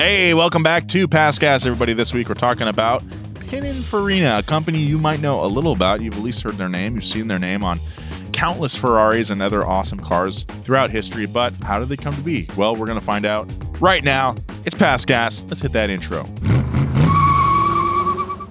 Hey, welcome back to Passcast, everybody. This week we're talking about Pininfarina, a company you might know a little about. You've at least heard their name. You've seen their name on countless Ferraris and other awesome cars throughout history. But how did they come to be? Well, we're going to find out right now. It's Passcast. Let's hit that intro.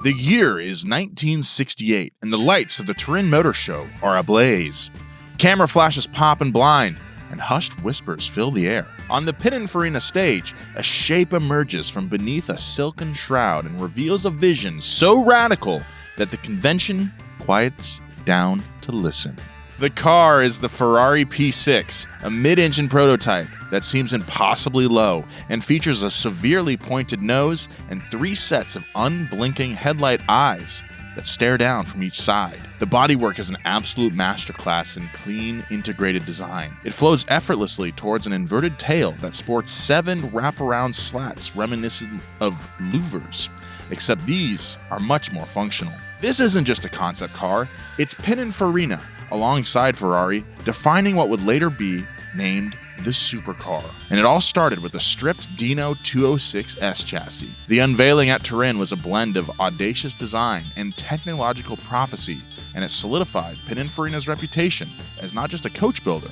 The year is 1968, and the lights of the Turin Motor Show are ablaze. Camera flashes pop and blind, and hushed whispers fill the air. On the Pininfarina stage, a shape emerges from beneath a silken shroud and reveals a vision so radical that the convention quiets down to listen. The car is the Ferrari P6, a mid-engine prototype that seems impossibly low and features a severely pointed nose and 3 sets of unblinking headlight eyes that stare down from each side. The bodywork is an absolute masterclass in clean, integrated design. It flows effortlessly towards an inverted tail that sports 7 wraparound slats reminiscent of louvers, except these are much more functional. This isn't just a concept car, it's Pininfarina, alongside Ferrari, defining what would later be named the supercar. And it all started with the stripped Dino 206S chassis. The unveiling at Turin was a blend of audacious design and technological prophecy, and it solidified Pininfarina's reputation as not just a coach builder,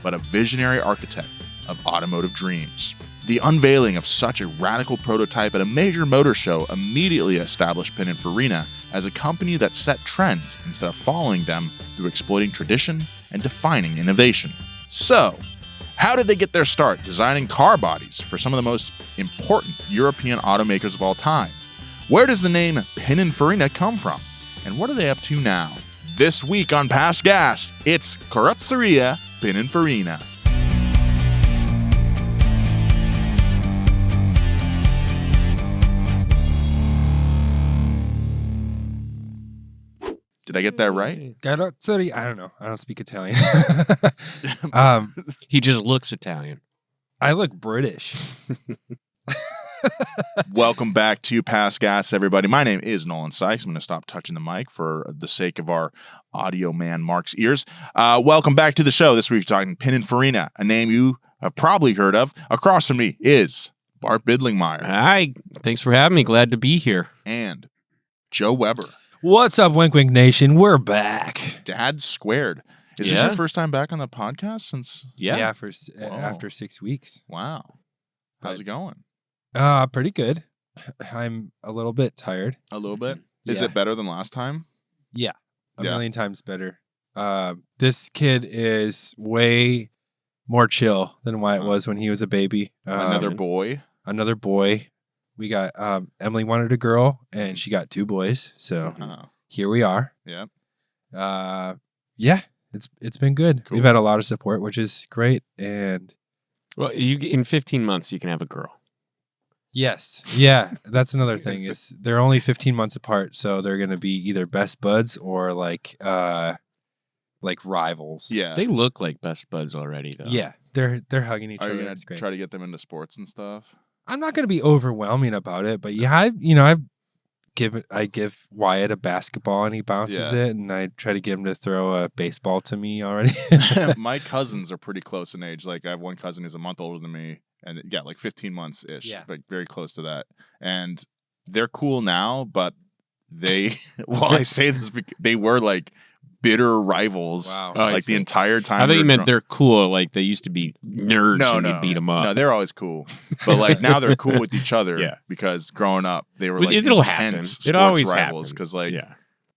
but a visionary architect of automotive dreams. The unveiling of such a radical prototype at a major motor show immediately established Pininfarina as a company that set trends instead of following them through exploiting tradition and defining innovation. So, how did they get their start designing car bodies for some of the most important European automakers of all time? Where does the name Pininfarina come from? And what are they up to now? This week on Pass Gas, it's Carrozzeria Pininfarina. Did I get that right? Carrozzeria. I don't know. I don't speak Italian. He just looks Italian. I look British. Welcome back to Pass Gas, everybody. My name is Nolan Sykes. I'm going to stop touching the mic for the sake of our audio man Mark's ears. Welcome back to the show. This week we're talking Pininfarina, a name you have probably heard of. Across from me is Bart Bidlingmeyer. Hi. Thanks for having me. Glad to be here. And Joe Weber. What's up, Wink Wink Nation? We're back. Dad Squared. Is this your first time back on the podcast since? Yeah. After 6 weeks. Wow. How's it going? Pretty good. I'm a little bit tired. A little bit? Is it better than last time? Yeah. A million times better. This kid is way more chill than why it was when he was a baby. Another boy? Another boy. We got Emily wanted a girl and she got 2 boys. So here we are. Yeah. It's been good. Cool. We've had a lot of support, which is great. And Well, in 15 months, you can have a girl. yes. Yeah. That's another thing is they're only 15 months apart. So they're going to be either best buds or like rivals. Yeah. They look like best buds already, though. Yeah. They're hugging each Are other. you going It's to great. try to get them into sports and stuff? I'm not going to be overwhelming about it, but yeah, I give Wyatt a basketball and he bounces it, and I try to get him to throw a baseball to me already. My cousins are pretty close in age. Like I have one cousin who's a month older than me, and like 15 months ish, like very close to that. And they're cool now, but they, well, I say this because they were like bitter rivals, like the entire time. I thought you meant they're cool, like they used to be nerds and you beat them up. No, they're always cool, but like now they're cool with each other because growing up they were like intense sports rivals. Because like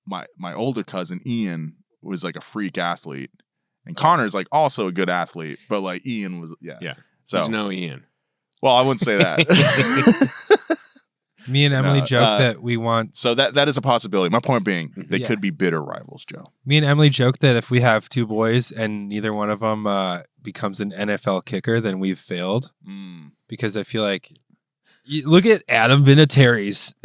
my older cousin Ian was like a freak athlete, and Connor's like also a good athlete, but like Ian was So there's no Ian. Well, I wouldn't say that. Me and Emily joke that we want. So that is a possibility. My point being, they could be bitter rivals, Joe. Me and Emily joke that if we have 2 boys and neither one of them becomes an NFL kicker, then we've failed. Because I feel like, look at Adam Vinatieri's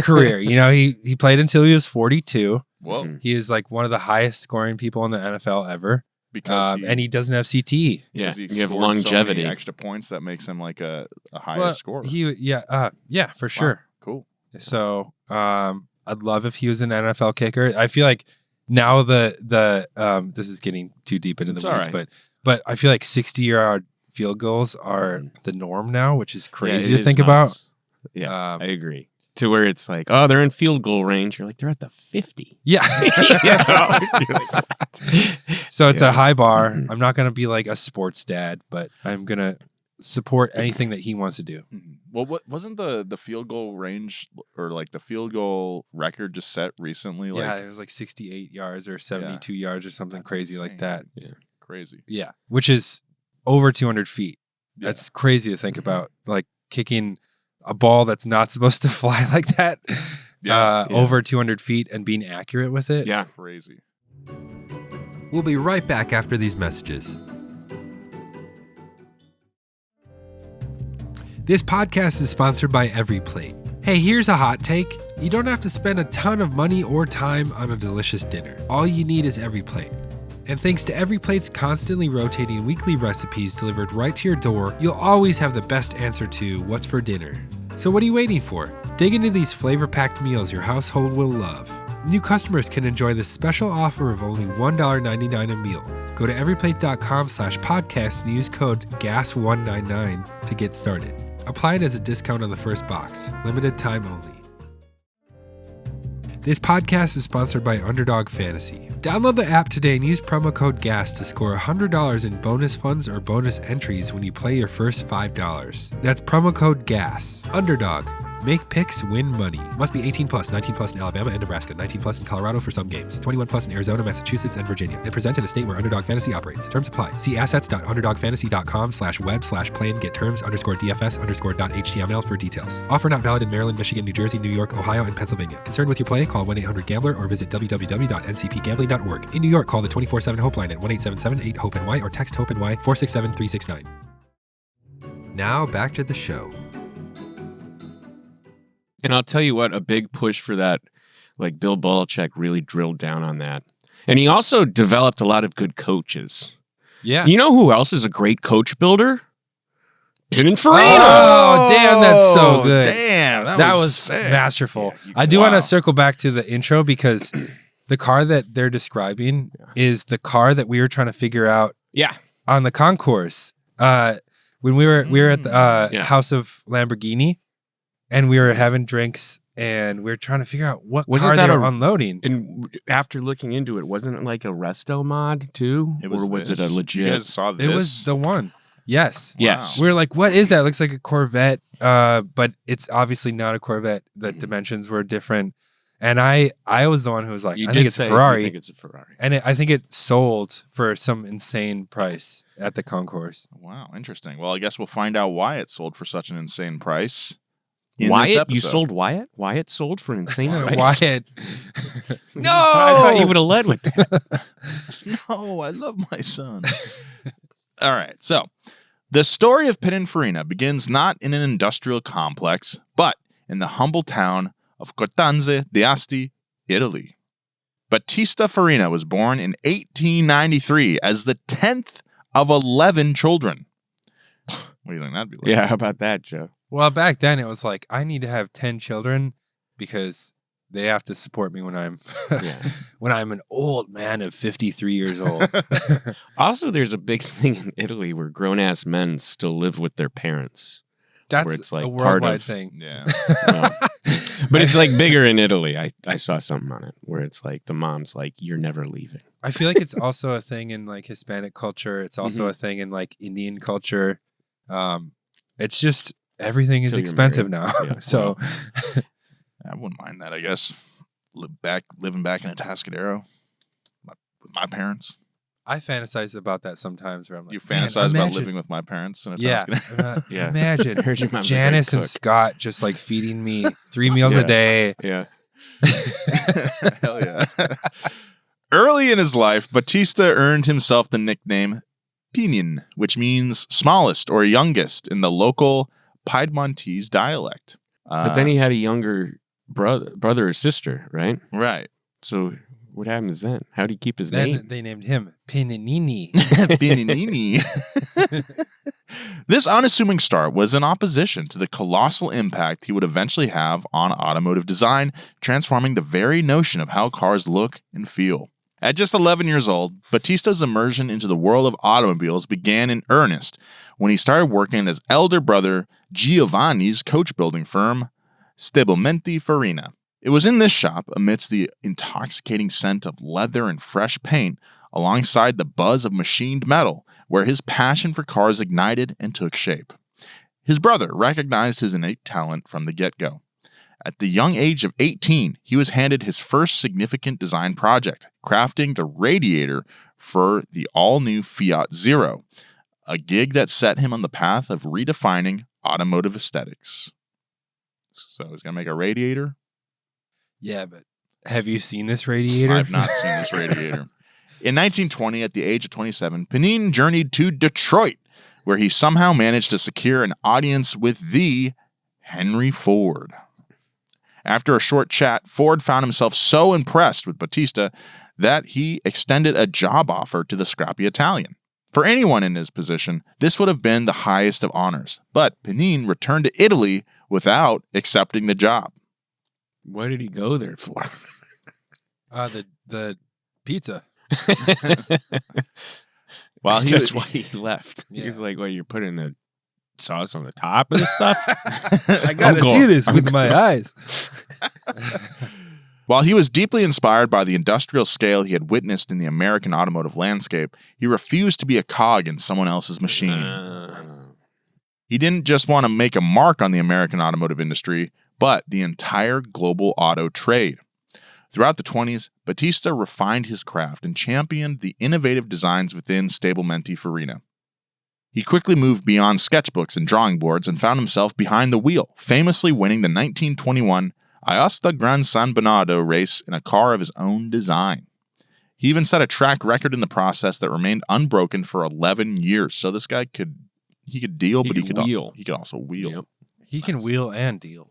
career. You know, he played until he was 42. Whoa. He is like one of the highest scoring people in the NFL ever. Because and he doesn't have CTE. Yeah, he you have longevity. So many extra points that makes him like a highest scorer. For sure. Wow, cool. So I'd love if he was an NFL kicker. I feel like now the this is getting too deep into the weeds, but I feel like 50-yard field goals are the norm now, which is crazy it to is think nuts. about. Yeah, I agree. To where it's like, oh, they're in field goal range. You're like, they're at the 50. Yeah. So it's a high bar. I'm not going to be like a sports dad, but I'm going to support anything that he wants to do. Well, what wasn't the field goal range or like the field goal record just set recently? Like, Yeah, it was like 68 yards or 72 yards or something crazy insane. like that. Yeah. Crazy. Yeah, which is over 200 feet. That's crazy to think about, like kicking a ball that's not supposed to fly like that over 200 feet and being accurate with it. Yeah. Crazy. We'll be right back after these messages. This podcast is sponsored by EveryPlate. Hey, here's a hot take. You don't have to spend a ton of money or time on a delicious dinner. All you need is EveryPlate. And thanks to EveryPlate's constantly rotating weekly recipes delivered right to your door, you'll always have the best answer to what's for dinner. So what are you waiting for? Dig into these flavor-packed meals your household will love. New customers can enjoy this special offer of only $1.99 a meal. Go to everyplate.com/podcast and use code GAS199 to get started. Applied as a discount on the first box. Limited time only. This podcast is sponsored by Underdog Fantasy. Download the app today and use promo code GAS to score $100 in bonus funds or bonus entries when you play your first $5. That's promo code GAS. Underdog. Make picks, win money. Must be 18 plus, 19 plus in Alabama and Nebraska, 19 plus in Colorado for some games, 21 plus in Arizona, Massachusetts, and Virginia. And present in a state where Underdog Fantasy operates. Terms apply. See assets.underdogfantasy.com/web/play and get terms_DFS_.html for details. Offer not valid in Maryland, Michigan, New Jersey, New York, Ohio, and Pennsylvania. Concerned with your play? Call 1-800-GAMBLER or visit www.ncpgambling.org. In New York, call the 24/7 Hope line at 1-877-8-HOPE-NY or text HOPE-NY 467-369. Now back to the show. And I'll tell you what, a big push for that, like Bill Belichick really drilled down on that. And he also developed a lot of good coaches. Yeah. You know who else is a great coach builder? Pininfarina. Oh, damn, that's so good. Damn, That was sick. masterful. Yeah, I do want to circle back to the intro because the car that they're describing is the car that we were trying to figure out on the concourse. When we were at the House of Lamborghini and we were having drinks and we were trying to figure out what car they were unloading. And after looking into it, wasn't it like a resto mod too? Or was it a legit? You guys saw this? It was the one. Yes. Wow. Yes. We were like, what is that? It looks like a Corvette, but it's obviously not a Corvette. The dimensions were different. And I was the one who was like, I think it's a Ferrari. I think it's a Ferrari. And I think it sold for some insane price at the concourse. Wow, interesting. Well, I guess we'll find out why it sold for such an insane price. Wyatt? You sold Wyatt? Wyatt sold for an insane price? Wyatt. No! I thought you would have led with that. No, I love my son. All right, so the story of Pininfarina begins not in an industrial complex, but in the humble town of Cortanze d'Asti, Italy. Battista Farina was born in 1893 as the 10th of 11 children. What do you think that'd be like? Yeah, how about that, Joe? Well, back then it was like, I need to have 10 children because they have to support me when I'm when I'm an old man of 53 years old. Also, there's a big thing in Italy where grown-ass men still live with their parents. That's it's like a part worldwide of, thing. Yeah. But it's like bigger in Italy. I saw something on it where it's like the mom's like, you're never leaving. I feel like it's also a thing in like Hispanic culture. It's also a thing in like Indian culture. It's just everything is expensive now. Yeah. So I wouldn't mind that, I guess. Living back in a Tascadero with my parents. I fantasize about that sometimes where I'm like, you fantasize about living with my parents in a Tascadero? Yeah. Imagine Janice and Scott just like feeding me 3 meals a day. Yeah. Hell yeah. Early in his life, Battista earned himself the nickname Pinin, which means smallest or youngest in the local Piedmontese dialect. But then he had a younger brother or sister, right? Right. So what happens then? How do you keep his then name? They named him Pininini. Pininini. This unassuming start was in opposition to the colossal impact he would eventually have on automotive design, transforming the very notion of how cars look and feel. At just 11 years old, Battista's immersion into the world of automobiles began in earnest when he started working at his elder brother Giovanni's coach-building firm, Stabilmente Farina. It was in this shop, amidst the intoxicating scent of leather and fresh paint, alongside the buzz of machined metal, where his passion for cars ignited and took shape. His brother recognized his innate talent from the get-go. At the young age of 18, he was handed his first significant design project, crafting the radiator for the all-new Fiat Zero, a gig that set him on the path of redefining automotive aesthetics. So he's going to make a radiator? Yeah, but have you seen this radiator? I've not seen this radiator. In 1920, at the age of 27, Pinin journeyed to Detroit, where he somehow managed to secure an audience with the Henry Ford. After a short chat, Ford found himself so impressed with Battista that he extended a job offer to the scrappy Italian. For anyone in his position, this would have been the highest of honors, but Pinin returned to Italy without accepting the job. What did he go there for? The pizza. Well, That's why he left. Yeah. He's like, well, you're putting the sauce on the top of this stuff? I gotta see this with my eyes. While he was deeply inspired by the industrial scale he had witnessed in the American automotive landscape, he refused to be a cog in someone else's machine. He didn't just want to make a mark on the American automotive industry, but the entire global auto trade. Throughout the 20s, Battista refined his craft and championed the innovative designs within Stabilmente Farina. He quickly moved beyond sketchbooks and drawing boards and found himself behind the wheel, famously winning the 1921 Aosta Gran San Bernardo race in a car of his own design. He even set a track record in the process that remained unbroken for 11 years. So this guy could deal, but he could wheel. He could also wheel. Yep. He can wheel and deal.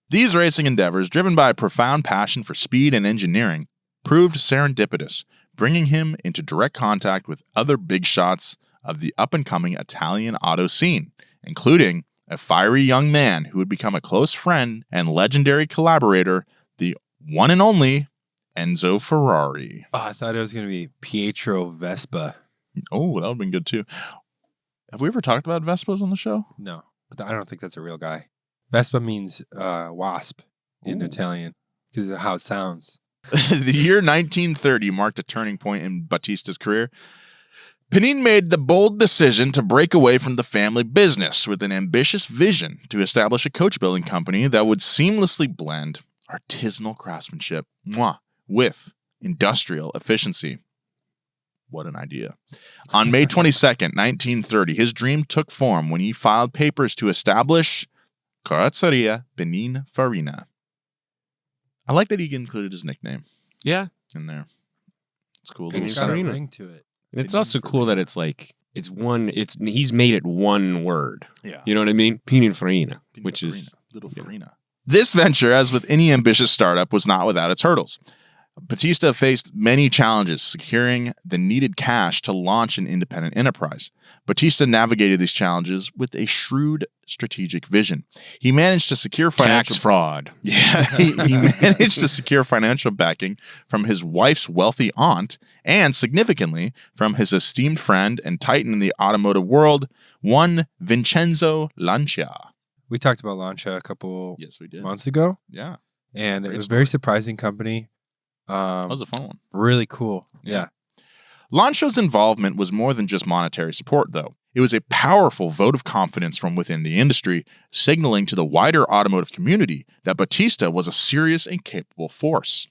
These racing endeavors, driven by a profound passion for speed and engineering, proved serendipitous, bringing him into direct contact with other big shots of the up-and-coming Italian auto scene, including a fiery young man who would become a close friend and legendary collaborator, the one and only Enzo Ferrari. Oh, I thought it was going to be Pietro Vespa. Oh, that would have been good too. Have we ever talked about Vespas on the show? No, but I don't think that's a real guy. Vespa means wasp in Italian because of how it sounds. The year 1930 marked a turning point in Battista's career. Pinin made the bold decision to break away from the family business with an ambitious vision to establish a coach building company that would seamlessly blend artisanal craftsmanship with industrial efficiency. What an idea. On May 22nd, 1930, his dream took form when he filed papers to establish Carrozzeria Pininfarina. I like that he included his nickname Yeah. in there. It's cool. Pininfarina. It's got a ring to it. And it's also cool that it's like, he's made it one word. Yeah. You know what I mean? Pininfarina, which is Little Farina. This venture, as with any ambitious startup, was not without its hurdles. Battista faced many challenges securing the needed cash to launch an independent enterprise. Battista navigated these challenges with a shrewd strategic vision. He managed to secure financial tax fraud. Yeah, he managed to secure financial backing from his wife's wealthy aunt and, significantly, from his esteemed friend and titan in the automotive world, one Vincenzo Lancia. We talked about Lancia a couple Yes, we did. months ago, Yeah, and it Great was a story. very surprising company. that was a fun one. Really cool. Yeah. Lancia's involvement was more than just monetary support, though. It was a powerful vote of confidence from within the industry, signaling to the wider automotive community that Battista was a serious and capable force.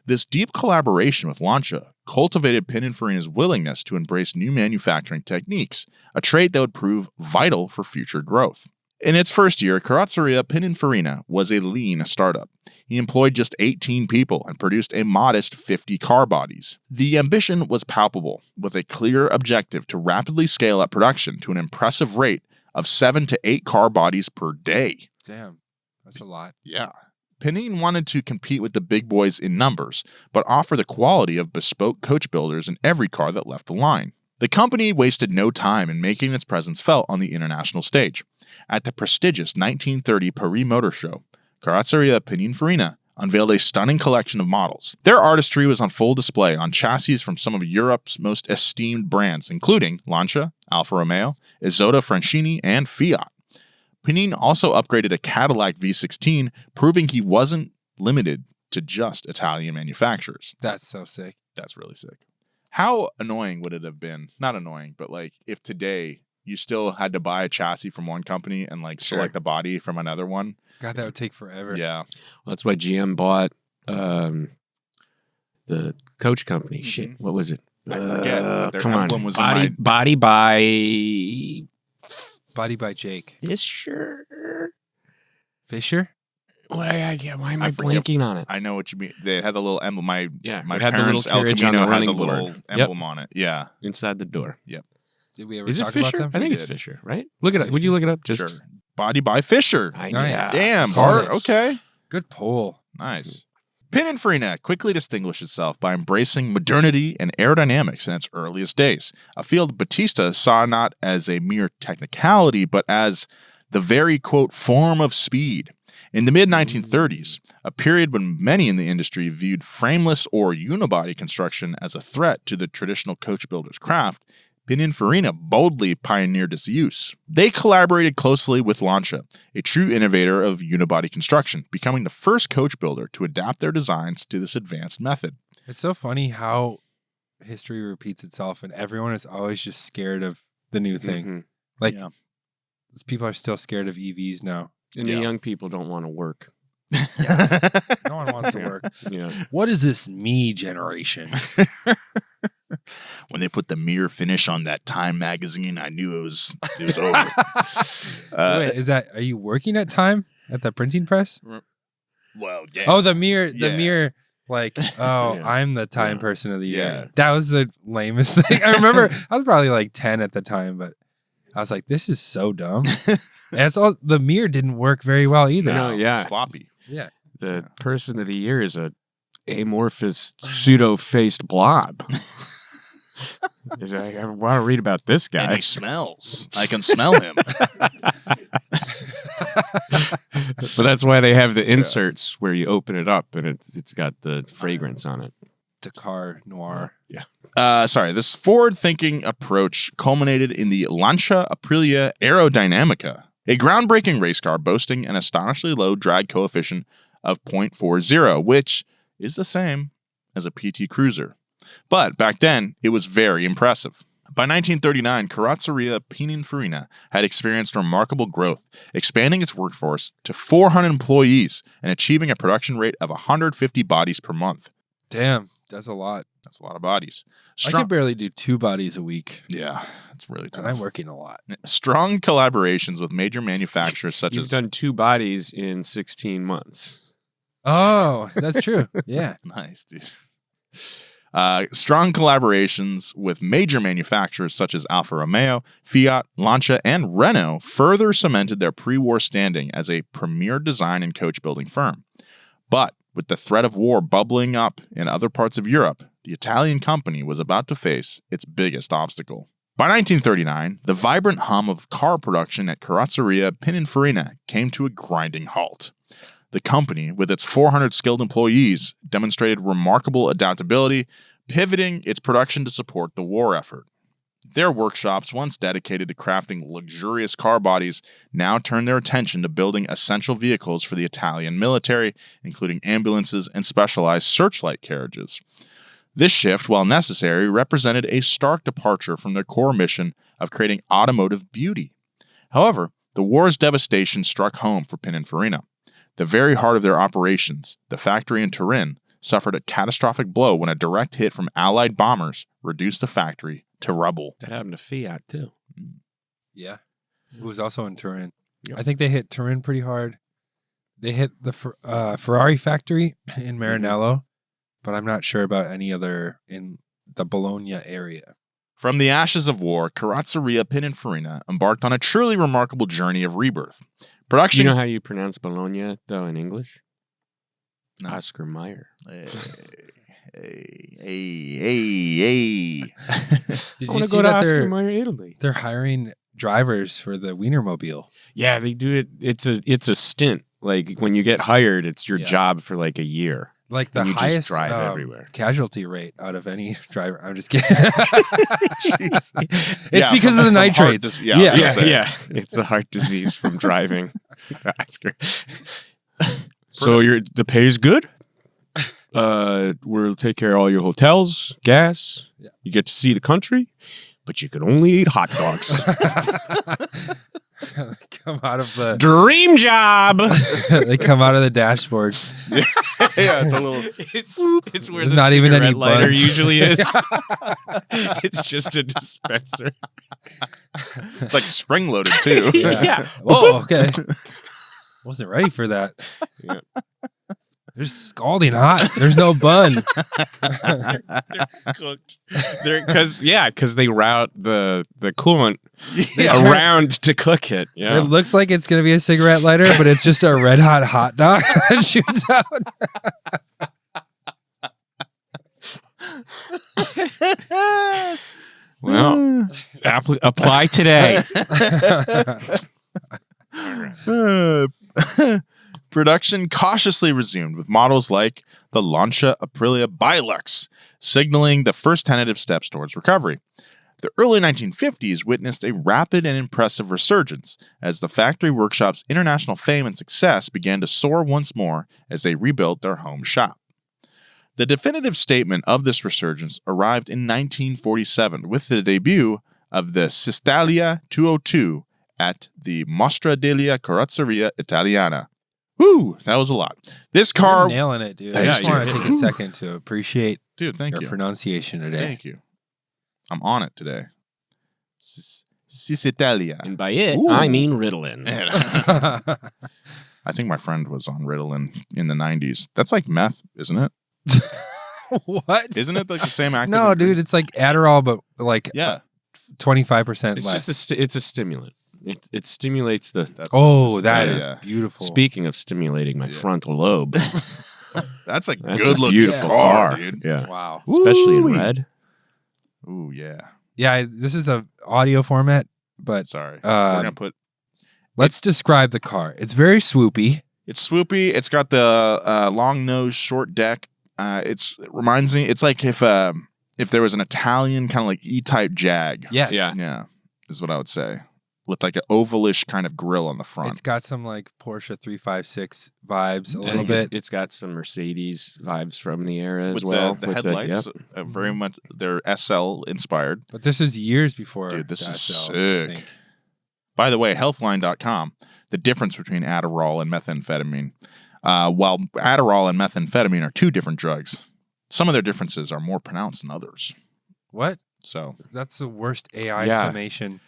This deep collaboration with Lancia cultivated Pininfarina's willingness to embrace new manufacturing techniques, a trait that would prove vital for future growth. In its first year, Carrozzeria Pininfarina was a lean startup. He employed just 18 people and produced a modest 50 car bodies. The ambition was palpable, with a clear objective to rapidly scale up production to an impressive rate of 7 to 8 car bodies per day. Damn. That's a lot. Yeah. Pinin wanted to compete with the big boys in numbers, but offer the quality of bespoke coach builders in every car that left the line. The company wasted no time in making its presence felt on the international stage. At the prestigious 1930 Paris Motor Show, Carrozzeria Pininfarina unveiled a stunning collection of models. Their artistry was on full display on chassis from some of Europe's most esteemed brands, including Lancia, Alfa Romeo, Isotta Francini, and Fiat. Pinin also upgraded a Cadillac V16, proving he wasn't limited to just Italian manufacturers. That's so sick. That's really sick. How annoying would it have been? Not annoying, but like if today you still had to buy a chassis from one company and like select a body from another one. God, that would take forever. Yeah. Well, that's why GM bought the coach company. Shit, what was it? I forget. But their come emblem on. was Body by Body by Jake. Fisher. Fisher? Why am I forget. blanking on it? I know what you mean. They had the little emblem. My It my had the parents' little El carriage on Camino the had the running little board. emblem on it. Yeah. Inside the door. Did we ever Is it talk Fisher? about them? I think We it's did. Fisher, right? Look it up. Would you look it up? Just Sure. Body by Fisher. I Nice. yeah. Damn, Call Bart. it. Okay. Good pull. Nice. Pininfarina quickly distinguished itself by embracing modernity and aerodynamics in its earliest days, a field Battista saw not as a mere technicality, but as the very, quote, form of speed. In the mid-1930s, a period when many in the industry viewed frameless or unibody construction as a threat to the traditional coach builder's craft, Pininfarina boldly pioneered its use. They collaborated closely with Lancia, a true innovator of unibody construction, becoming the first coach builder to adapt their designs to this advanced method. It's so funny how history repeats itself and everyone is always just scared of the new thing. Mhm. Like, Yeah. people are still scared of EVs now. And Yeah. the young people don't want to work. No one wants to work. Yeah. What is this me generation? When they put the mirror finish on that Time magazine, I knew it was over. Wait, are you working at Time at the printing press? Well, yeah. Oh, the mirror, Yeah. like, oh, Yeah. I'm the Time Yeah. person of the year. Yeah. That was the lamest thing. I remember I was probably like 10 at the time, but I was like, this is so dumb. And it's all, the mirror didn't work very well either. No, yeah. It's floppy. Yeah. The person of the year is a amorphous pseudo-faced blob. I want to read about this And guy. he smells. I can smell him. But that's why they have the inserts where you open it up and it's got the fragrance on it. Dakar Noir. This forward-thinking approach culminated in the Lancia Aprilia Aerodynamica, a groundbreaking race car boasting an astonishingly low drag coefficient of 0.40, which is the same as a PT Cruiser. But back then, it was very impressive. By 1939, Carrozzeria Pininfarina had experienced remarkable growth, expanding its workforce to 400 employees and achieving a production rate of 150 bodies per month. Damn, that's a lot. That's a lot of bodies. I can barely do 2 bodies a week. Yeah, that's really tough. And I'm working a lot. Strong collaborations with major manufacturers such You've as done 2 bodies in 16 months. Oh, that's true. Yeah. nice, dude. Strong collaborations with major manufacturers such as Alfa Romeo, Fiat, Lancia, and Renault further cemented their pre-war standing as a premier design and coach building firm. But with the threat of war bubbling up in other parts of Europe, the Italian company was about to face its biggest obstacle. By 1939, the vibrant hum of car production at Carrozzeria Pininfarina came to a grinding halt. The company, with its 400 skilled employees, demonstrated remarkable adaptability, pivoting its production to support the war effort. Their workshops, once dedicated to crafting luxurious car bodies, now turned their attention to building essential vehicles for the Italian military, including ambulances and specialized searchlight carriages. This shift, while necessary, represented a stark departure from their core mission of creating automotive beauty. However, the war's devastation struck home for Pininfarina. The very heart of their operations, the factory in Turin, suffered a catastrophic blow when a direct hit from Allied bombers reduced the factory to rubble. That happened to Fiat, too. Yeah. It was also in Turin. Yep. I think they hit Turin pretty hard. They hit the Ferrari factory in Maranello, but I'm not sure about any other in the Bologna area. From the ashes of war, Carrozzeria Pininfarina embarked on a truly remarkable journey of rebirth. Do Production. you know how you pronounce Bologna, though, in English? No. Oscar Mayer. Hey. Did I you want to see go to that Oscar Mayer, Italy. they're hiring drivers for the Wienermobile? Yeah, they do it. It's a stint Like when you get hired, it's your Yeah. job for like a year. Like the And you just highest drive everywhere. casualty rate out of any driver. I'm just kidding. Jeez. It's Yeah, because from- of the from heart nitrates. dis- yeah, I was gonna say. It's the heart disease from driving. That's great. So the pay is good. We'll take care of all your hotels, gas. Yeah. You get to see the country, but you can only eat hot dogs. Come out of the Dream job. they come out of the dashboards. Yeah, it's a little. It's where There's the not even any cigarette lighter buds. usually is. It's just a dispenser. It's like spring loaded too. Yeah. Oh, okay. Wasn't ready for that. Yeah. There's scalding hot. There's no bun. Cooked. Because they route the coolant Yeah. around to cook it. Yeah. It looks like it's gonna be a cigarette lighter, but it's just a red hot dog that shoots out. Well, apply today. Production cautiously resumed with models like the Lancia Aprilia Bilux, signaling the first tentative steps towards recovery. The early 1950s witnessed a rapid and impressive resurgence as the factory workshop's international fame and success began to soar once more as they rebuilt their home shop. The definitive statement of this resurgence arrived in 1947 with the debut of the Cisitalia 202 at the Mostra della Carrozzeria Italiana. Woo, that was a lot. This car, You're nailing it, dude. I Thanks, just want dude. to take a second to appreciate dude, thank your you. pronunciation today. Thank you. I'm on it today. Cisitalia. And by it, Ooh. I mean Ritalin. I think my friend was on Ritalin in the 90s. That's like meth, isn't it? What? Isn't it like the same active? No, dude, it's like Adderall, but like Yeah. 25% It's less. just it's a stimulant. It stimulates the. That's Oh, that Cisitalia. is beautiful. Speaking of stimulating my frontal lobe, That's a that's good a looking beautiful car, car, dude. Yeah, Wow. especially in Ooh-wee. red. Ooh, yeah. Yeah, this is a audio format, but Sorry. We're gonna put. let's describe the car. It's very swoopy. It's swoopy. It's got the long nose, short deck. It reminds me. It's like if there was an Italian kind of like E-type Jag. Yes. Yeah. Yeah, is what I would say. With like an ovalish kind of grill on the front. It's got some like Porsche 356 vibes a And little bit. It's got some Mercedes vibes from the era as with well. the with headlights, yep. very much they're SL inspired. But this is years before. Dude, this the is SL, I sick. think. By the way, healthline.com, the difference between Adderall and methamphetamine. While Adderall and methamphetamine are two different drugs, some of their differences are more pronounced than others. What? So That's the worst AI Yeah. summation.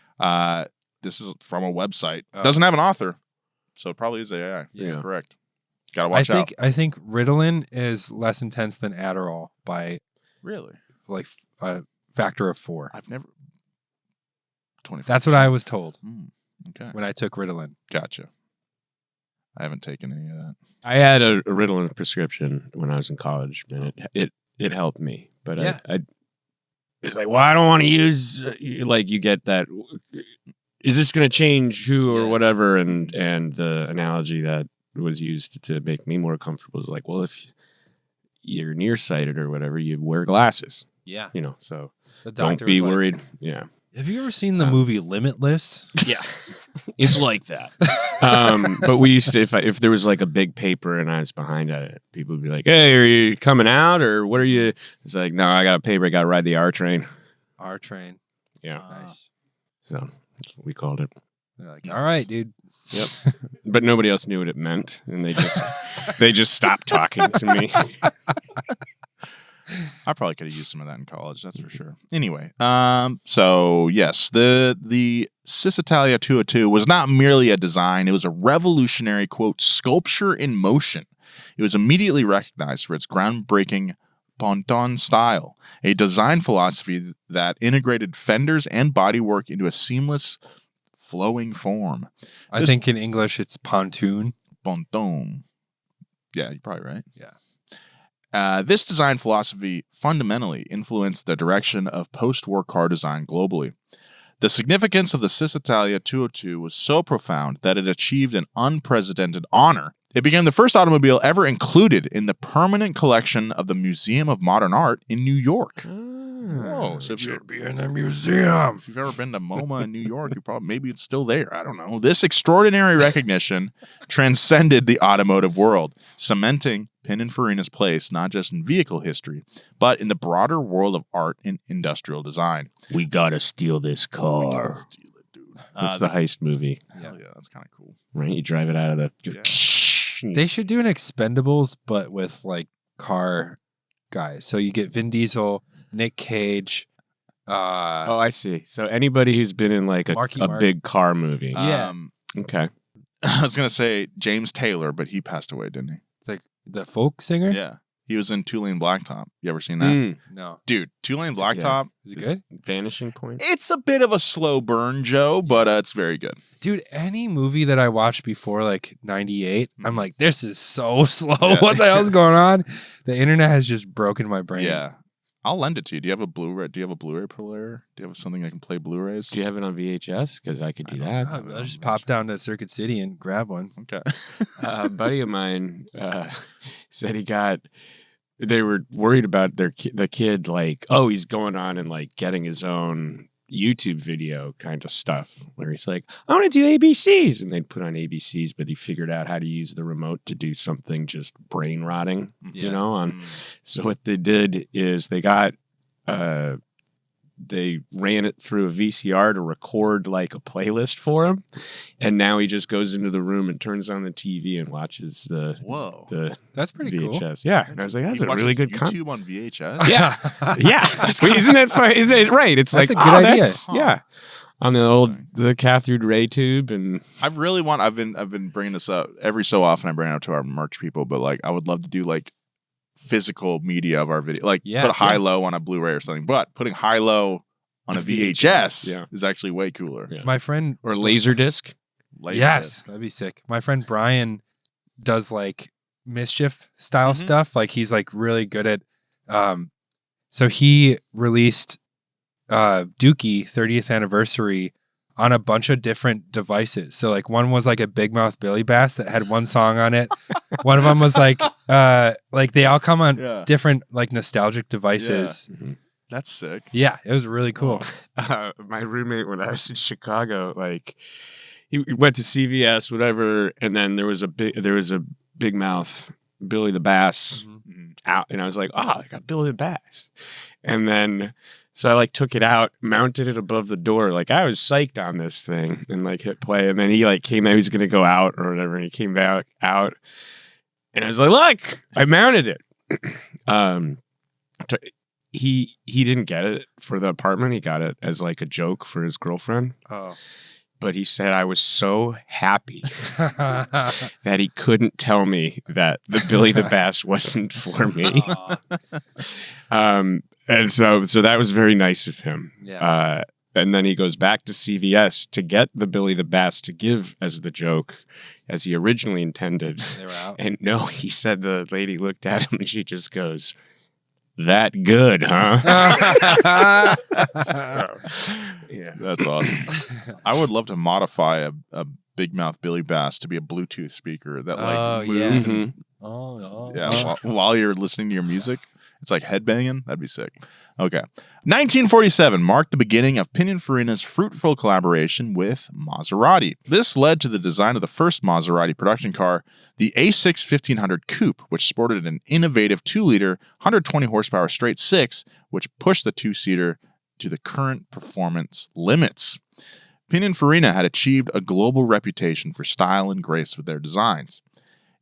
this is from a website. Oh. Doesn't have an author, so it probably is AI. Yeah. Correct. Gotta watch out. I think Ritalin is less intense than Adderall by Really? like a factor of 4. I've never. 25%. That's what I was told Okay, when I took Ritalin. gotcha. I haven't taken any of that. I had a Ritalin prescription when I was in college, and it helped me. But Yeah. I it's like, well, I don't want to use like you get that. Is this going to change who or Yes. whatever? And the analogy that was used to make me more comfortable is like, well, if you're nearsighted or whatever, you wear glasses. Yeah. You know, so The don't doctor be was like, worried. Yeah. Have you ever seen the movie Limitless? Yeah, it's like that. But we used to, if there was like a big paper and I was behind it, people would be like, "Hey, are you coming out or what are you?" It's like, "No, I got a paper. I got to ride the R train." R train. Yeah, Nice. so that's what we called it. They're like, all right, dude. Yep. But nobody else knew what it meant, and they just stopped talking to me. I probably could have used some of that in college, that's for sure. Anyway, so yes, the Cisitalia 202 was not merely a design, it was a revolutionary, quote, sculpture in motion. It was immediately recognized for its groundbreaking ponton style, a design philosophy that integrated fenders and bodywork into a seamless, flowing form. I think in English it's pontoon. Ponton. Yeah, you're probably right. Yeah. This design philosophy fundamentally influenced the direction of post-war car design globally. The significance of the Cisitalia 202 was so profound that it achieved an unprecedented honor It became the first automobile ever included in the permanent collection of the Museum of Modern Art in New York. Oh, so if should be in a museum. If you've ever been to MoMA in New York, maybe it's still there. I don't know. This extraordinary recognition transcended the automotive world, cementing Pininfarina's place not just in vehicle history, but in the broader world of art and industrial design. We gotta steal this car. Steal it, dude. That's the heist movie, Yeah, that's kind of cool. right? You drive it out of the. They should do an Expendables, but with like car guys. So you get Vin Diesel, Nick Cage. Oh, I see. So anybody who's been in like a big car movie. Yeah. Okay. I was gonna say James Taylor, but he passed away, didn't he? Like the folk singer? Yeah. He was in Two-Lane Blacktop. You ever seen that? No. Dude, Two-Lane Blacktop. Is it good? Vanishing Point. It's a bit of a slow burn, Joe, but it's very good. Dude, any movie that I watched before like 98, I'm like, this is so slow. Yeah. What the hell's going on? The internet has just broken my brain. Yeah. I'll lend it to you. Do you have a Blu-ray? Do you have a Blu-ray player? Do you have something that can play Blu-rays? Do you have it on VHS? Because I could do that. I'll just pop down to Circuit City and grab one. Okay. A buddy of mine said they were worried about the kid, like, oh, he's going on and like getting his own YouTube video kind of stuff where he's like, I want to do ABCs. And they'd put on ABCs, but he figured out how to use the remote to do something just brain rotting, you know? So what they did is they ran it through a VCR to record like a playlist for him. And now he just goes into the room and turns on the TV and watches the That's pretty VHS. cool. Yeah. And I was like, that's a really good YouTube on VHS? Yeah. Yeah. But isn't that fun? Isn't it right? It's That's like, a good idea. Yeah. On the cathode ray tube. And I've been bringing this up every so often. I bring it up to our merch people, but like, I would love to do like physical media of our video, like put high-low on a Blu-ray or something, but putting high-low on a VHS is actually way cooler. Yeah. My friend... Or Laserdisc. Yes, that'd be sick. My friend Brian does like mischief style stuff. Like he's like really good at... so he released Dookie 30th anniversary on a bunch of different devices. So like one was like a Big Mouth Billy Bass that had one song on it. One of them was like they all come on different like nostalgic devices. Yeah. That's sick. Yeah, it was really cool. My roommate, when I was in Chicago, like he went to CVS, whatever, and then there was a Big Mouth Billy the Bass out, and I was like, oh, I got Billy the Bass, and then. So I like took it out, mounted it above the door. Like I was psyched on this thing and like hit play. And then he like came out, he was going to go out or whatever. And he came back out and I was like, look, I mounted it. He didn't get it for the apartment. He got it as like a joke for his girlfriend. Oh. But he said I was so happy that he couldn't tell me that the Billy the Bass wasn't for me. And so that was very nice of him. Yeah. And then he goes back to CVS to get the Billy the Bass to give as the joke as he originally intended. They were out. And no, he said the lady looked at him and she just goes, that good, huh? Yeah, that's awesome. I would love to modify a Big Mouth Billy Bass to be a Bluetooth speaker that like moves. While you're listening to your music. It's like headbanging. That'd be sick. Okay. 1947 marked the beginning of Pininfarina's fruitful collaboration with Maserati. This led to the design of the first Maserati production car, the A6 1500 Coupe, which sported an innovative 2-liter, 120 horsepower straight six, which pushed the two-seater to the current performance limits. Pininfarina had achieved a global reputation for style and grace with their designs.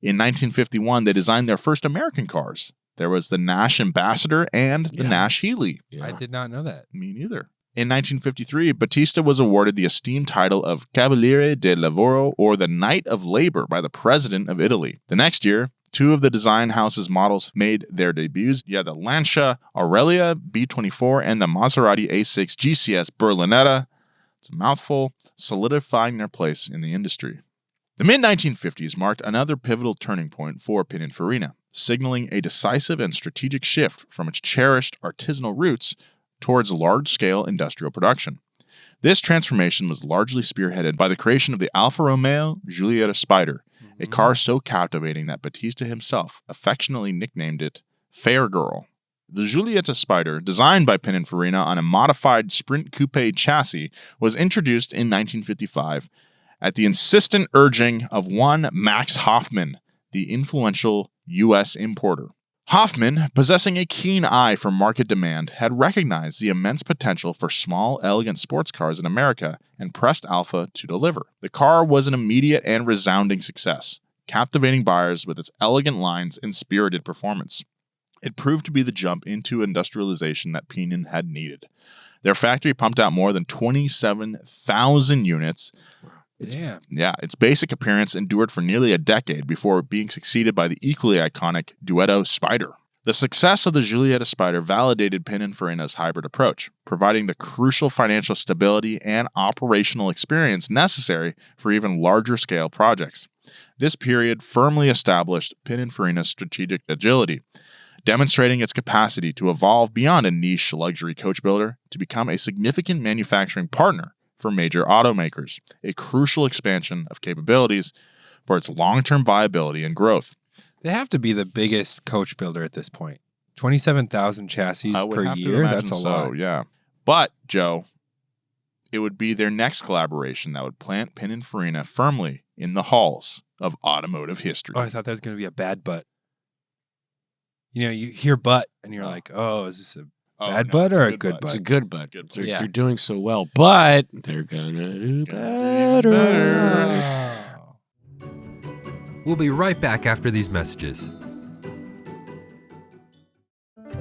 In 1951, they designed their first American cars. There was the Nash Ambassador and the Nash Healey. Yeah. I did not know that. Me neither. In 1953, Battista was awarded the esteemed title of Cavaliere del Lavoro, or the Knight of Labor, by the President of Italy. The next year, two of the design house's models made their debuts. You had the Lancia Aurelia B24 and the Maserati A6 GCS Berlinetta. It's a mouthful, solidifying their place in the industry. The mid-1950s marked another pivotal turning point for Pininfarina, signaling a decisive and strategic shift from its cherished artisanal roots towards large-scale industrial production. This transformation was largely spearheaded by the creation of the Alfa Romeo Giulietta Spider, a car so captivating that Battista himself affectionately nicknamed it Fair Girl. The Giulietta Spider, designed by Pininfarina on a modified Sprint Coupe chassis, was introduced in 1955 at the insistent urging of one Max Hoffman, the influential U.S. importer. Hoffman, possessing a keen eye for market demand, had recognized the immense potential for small, elegant sports cars in America and pressed Alfa to deliver. The car was an immediate and resounding success, captivating buyers with its elegant lines and spirited performance. It proved to be the jump into industrialization that Pinin had needed. Their factory pumped out more than 27,000 units. Damn. Yeah, its basic appearance endured for nearly a decade before being succeeded by the equally iconic Duetto Spider. The success of the Giulietta Spider validated Pininfarina's hybrid approach, providing the crucial financial stability and operational experience necessary for even larger scale projects. This period firmly established Pininfarina's strategic agility, demonstrating its capacity to evolve beyond a niche luxury coach builder to become a significant manufacturing partner for major automakers, a crucial expansion of capabilities for its long-term viability and growth. They have to be the biggest coach builder at this point. 27,000 chassis per year? That's a lot. Yeah. But, Joe, it would be their next collaboration that would plant Pininfarina firmly in the halls of automotive history. Oh, I thought that was going to be a bad butt. You know, you hear butt and you're like, oh, is this a bad butt or a good butt? It's a good butt. Good butt. They're doing so well, but they're gonna do better. We'll be right back after these messages.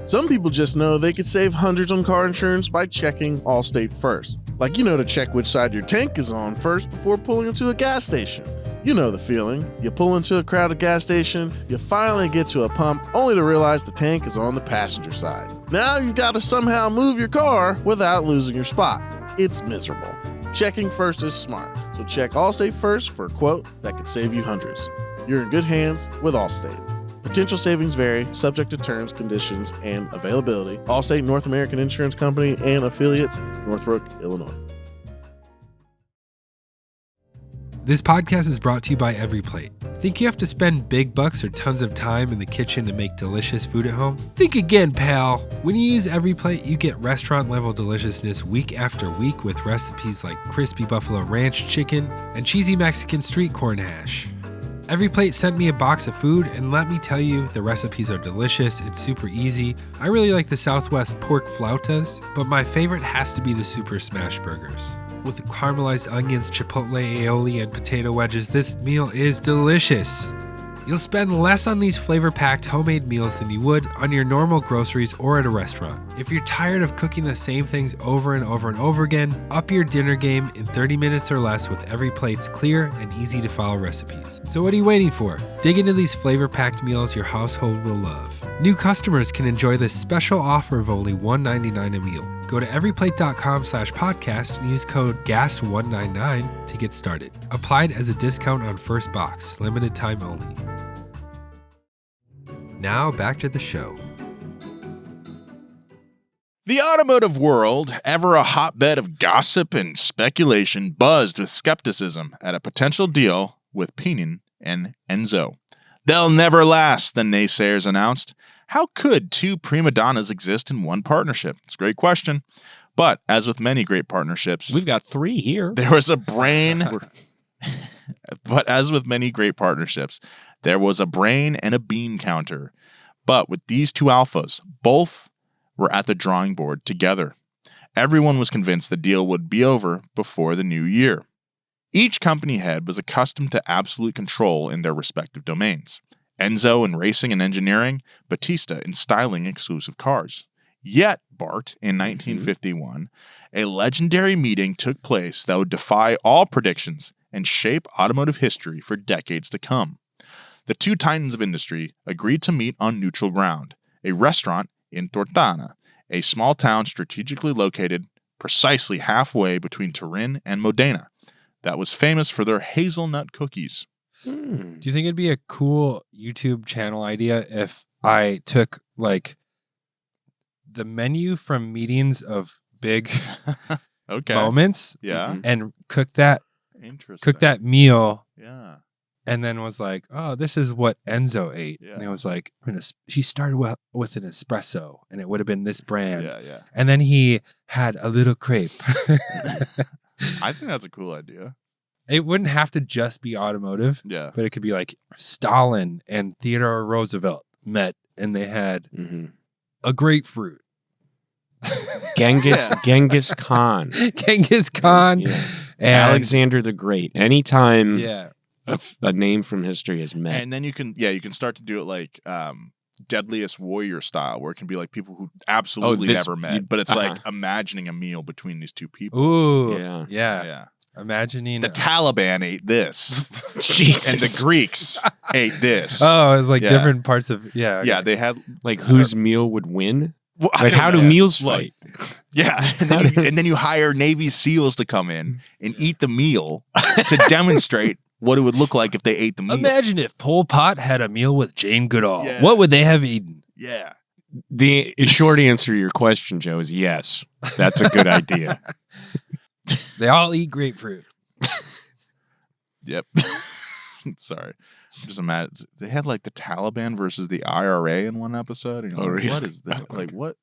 Some people just know they could save hundreds on car insurance by checking Allstate first. Like, to check which side your tank is on first before pulling into a gas station. You know the feeling. You pull into a crowded gas station, you finally get to a pump, only to realize the tank is on the passenger side. Now you've got to somehow move your car without losing your spot. It's miserable. Checking first is smart, so check Allstate first for a quote that could save you hundreds. You're in good hands with Allstate. Potential savings vary, subject to terms, conditions, and availability. Allstate North American Insurance Company and affiliates, Northbrook, Illinois. This podcast is brought to you by EveryPlate. Think you have to spend big bucks or tons of time in the kitchen to make delicious food at home? Think again, pal. When you use EveryPlate, you get restaurant-level deliciousness week after week with recipes like crispy buffalo ranch chicken and cheesy Mexican street corn hash. EveryPlate sent me a box of food, and let me tell you, the recipes are delicious. It's super easy. I really like the Southwest pork flautas, but my favorite has to be the Super Smash Burgers. With the caramelized onions, chipotle aioli, and potato wedges, this meal is delicious. You'll spend less on these flavor-packed homemade meals than you would on your normal groceries or at a restaurant. If you're tired of cooking the same things over and over and over again, up your dinner game in 30 minutes or less with EveryPlate's clear and easy-to-follow recipes. So what are you waiting for? Dig into these flavor-packed meals your household will love. New customers can enjoy this special offer of only $1.99 a meal. Go to everyplate.com/podcast and use code GAS199 to get started. Applied as a discount on first box, limited time only. Now back to the show. The automotive world, ever a hotbed of gossip and speculation, buzzed with skepticism at a potential deal with Pinin and Enzo. They'll never last, the naysayers announced. How could two prima donnas exist in one partnership? It's a great question. But as with many great partnerships, We've got 3 here. there was a brain. But as with many great partnerships, there was a brain and a bean counter. But with these two alphas, both were at the drawing board together. Everyone was convinced the deal would be over before the new year. Each company head was accustomed to absolute control in their respective domains. Enzo in racing and engineering, Battista in styling exclusive cars. Yet, Bart, in 1951, a legendary meeting took place that would defy all predictions and shape automotive history for decades to come. The two titans of industry agreed to meet on neutral ground, a restaurant in Tortana, a small town strategically located precisely halfway between Turin and Modena, that was famous for their hazelnut cookies. Do you think it'd be a cool YouTube channel idea if I took like the menu from meetings of big Okay. moments Yeah. and cook that Interesting. meal Yeah. and then was like, "Oh, this is what Enzo ate." Yeah. And it was like, she started with an espresso, and it would have been this brand. Yeah. And then he had a little crepe. I think that's a cool idea. It wouldn't have to just be automotive, Yeah. but it could be like Stalin and Theodore Roosevelt met, and they had a grapefruit. Genghis Khan. Genghis Khan. Yeah. And Alexander the Great. Anytime yeah. a name from history is met. And then you can start to do it like Deadliest Warrior style, where it can be like people who absolutely never met, but it's like imagining a meal between these two people. Ooh. Yeah. Yeah. Imagining The Taliban ate this. Jesus. And the Greeks ate this. Oh, it's like Yeah. different parts of Yeah, they had like whose meal would win? well, I Like don't how know. do meals Look, fight? Yeah, and then you hire Navy SEAls to come in and eat the meal to demonstrate what it would look like if they ate the meal. Imagine if Pol Pot had a meal with Jane Goodall. Yeah. What would they have eaten? Yeah. The short answer to your question, Joe, is yes. That's a good idea. They all eat grapefruit. Yep. Sorry. Just imagine they had like the Taliban versus the IRA in one episode. And you're like, really? What is that? Like what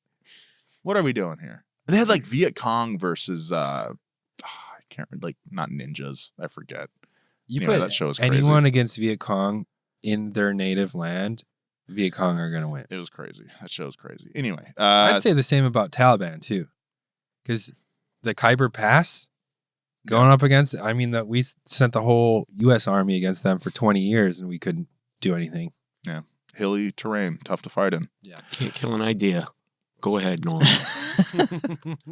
are we doing here? They had like Viet Cong versus I can't like not ninjas. I forget. You Yeah, put that show is crazy. anyone against Viet Cong in their native land, Viet Cong are gonna win. It was crazy. That show is crazy. Anyway, I'd say the same about Taliban too, because the Khyber Pass going up against. I mean, that we sent the whole U.S. Army against them for 20 years, and we couldn't do anything. yeah, hilly terrain, tough to fight in. Yeah. Can't kill an idea. Go ahead, Nolan.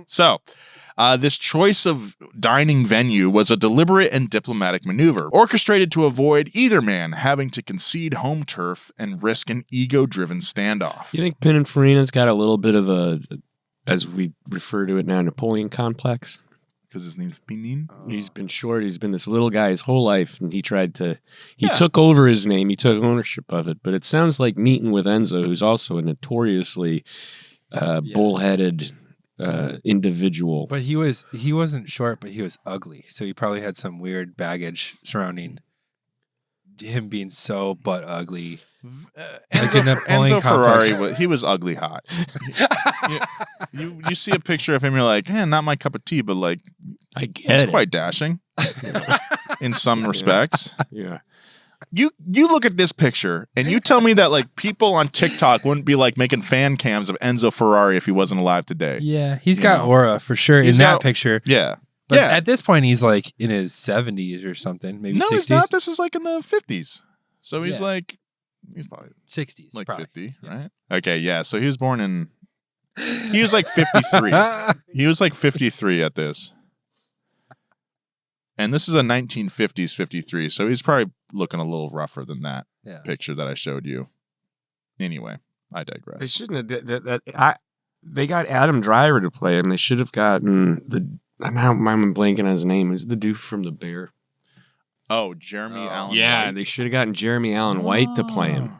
So, this choice of dining venue was a deliberate and diplomatic maneuver, orchestrated to avoid either man having to concede home turf and risk an ego-driven standoff. You think Pininfarina's got a little bit of a, as we refer to it now, Napoleon complex? Because his name's Pinin. He's been short. He's been this little guy his whole life, and he Yeah. took over his name. He took ownership of it. But it sounds like meeting with Enzo, who's also a notoriously bullheaded individual. But he wasn't short, but he was ugly. So he probably had some weird baggage surrounding him being so butt ugly. Like a Napoleon Enzo complex. Ferrari, he was ugly hot. you see a picture of him, you're like, not my cup of tea, but like, I he's get it. quite dashing in some respects. Yeah. You look at this picture and you tell me that like people on TikTok wouldn't be like making fan cams of Enzo Ferrari if he wasn't alive today. Yeah, he's You got know. aura for sure in He's that got- picture. Yeah. But yeah. at this point, he's like in his 70s or something, maybe No, 60s. he's not. This is like in the 50s. So he's Yeah. like, he's probably 60s, like probably. 50, right? Okay, yeah. So he was born in, he was like 53. He was like 53 at this. And this is a 1950s 53. So he's probably looking a little rougher than that Yeah. picture that I showed you. Anyway, I digress. They shouldn't have. They got Adam Driver to play him. They should have gotten I'm blanking on his name. Who's the dude from The Bear? Oh, Jeremy Allen. Yeah, White. they should have gotten Jeremy Allen White to play him.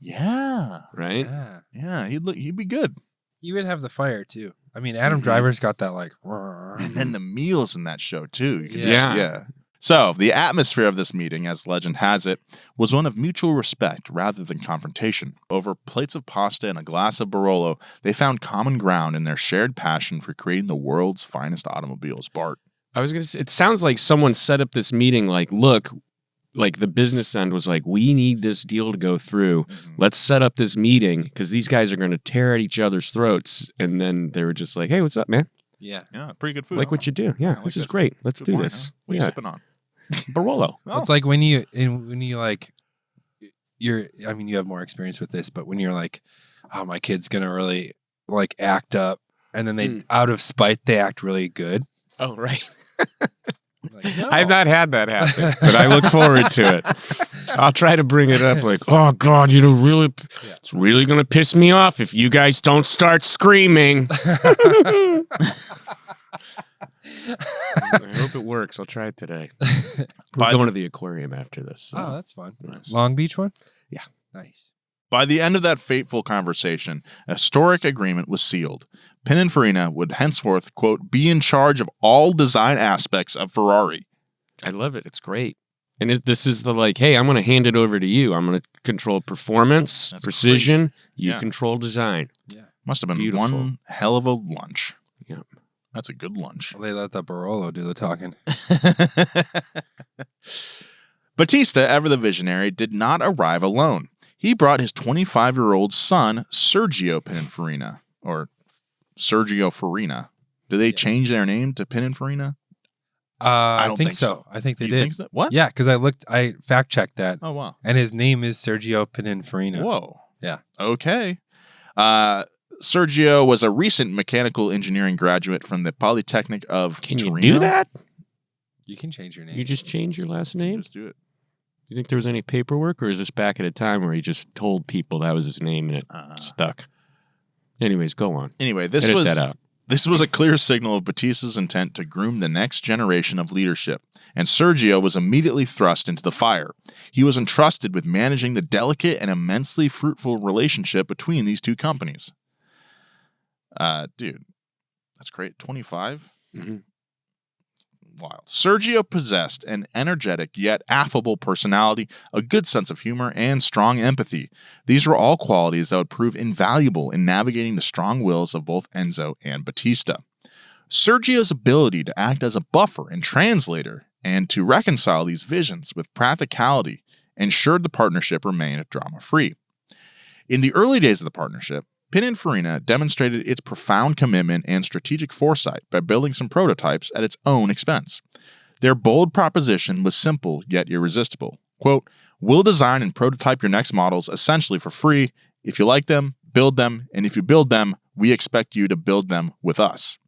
Yeah. Right? Yeah. Yeah, he'd be good. He would have the fire too. I mean, Adam Driver's got that like. And then the meals in that show too. You could Yeah. yeah. So the atmosphere of this meeting, as legend has it, was one of mutual respect rather than confrontation. Over plates of pasta and a glass of Barolo, they found common ground in their shared passion for creating the world's finest automobiles. Bart. I was going to say, it sounds like someone set up this meeting like, look, like the business end was like, we need this deal to go through. Let's set up this meeting because these guys are going to tear at each other's throats. And then they were just like, hey, what's up, man? Yeah. Yeah, pretty good food. Like what you do. Yeah, like this is this. great. Let's Good do wine, this. huh? What are you Yeah. sipping on? Barolo. Oh. It's like when you like, you have more experience with this, but when you're like, oh, my kid's going to really like act up. And then they, out of spite, they act really good. Oh, right. Like, no. I've not had that happen, but I look forward to it. I'll try to bring it up like, oh, God, really, it's really going to piss me off if you guys don't start screaming. I hope it works. I'll try it today. We're going to the aquarium after this. So. Oh, that's fun. Nice. Long Beach one? Yeah. Nice. By the end of that fateful conversation, a historic agreement was sealed. Pininfarina would henceforth, quote, be in charge of all design aspects of Ferrari. I love it. It's great. And this is the like, hey, I'm going to hand it over to you. I'm going to control performance, precision. Crazy. You control design. Yeah. Must have been one hell of a lunch. Yep. That's a good lunch. Well, they let the Barolo do the talking. Battista, ever the visionary, did not arrive alone. He brought his 25-year-old son, Sergio Pininfarina, or Sergio Farina. Did they change their name to Pininfarina? I don't think so. I think they did. Think so? What? Yeah, because I fact-checked that. Oh, wow. And his name is Sergio Pininfarina. Whoa. Yeah. Okay. Sergio was a recent mechanical engineering graduate from the Polytechnic of Torino. Can you do that? You can change your name. You just change your last name? Just do it. You think there was any paperwork, or is this back at a time where he just told people that was his name and it stuck? Anyways, go on. Anyway, Edit that out. This was a clear signal of Battista's intent to groom the next generation of leadership, and Sergio was immediately thrust into the fire. He was entrusted with managing the delicate and immensely fruitful relationship between these two companies. Dude, that's great. 25? Mm-hmm. Wild. Sergio possessed an energetic yet affable personality, a good sense of humor, and strong empathy. These were all qualities that would prove invaluable in navigating the strong wills of both Enzo and Battista. Sergio's ability to act as a buffer and translator and to reconcile these visions with practicality ensured the partnership remained drama-free. In the early days of the partnership, Pininfarina demonstrated its profound commitment and strategic foresight by building some prototypes at its own expense. Their bold proposition was simple yet irresistible. Quote, "We'll design and prototype your next models essentially for free. If you like them, build them, and if you build them, we expect you to build them with us."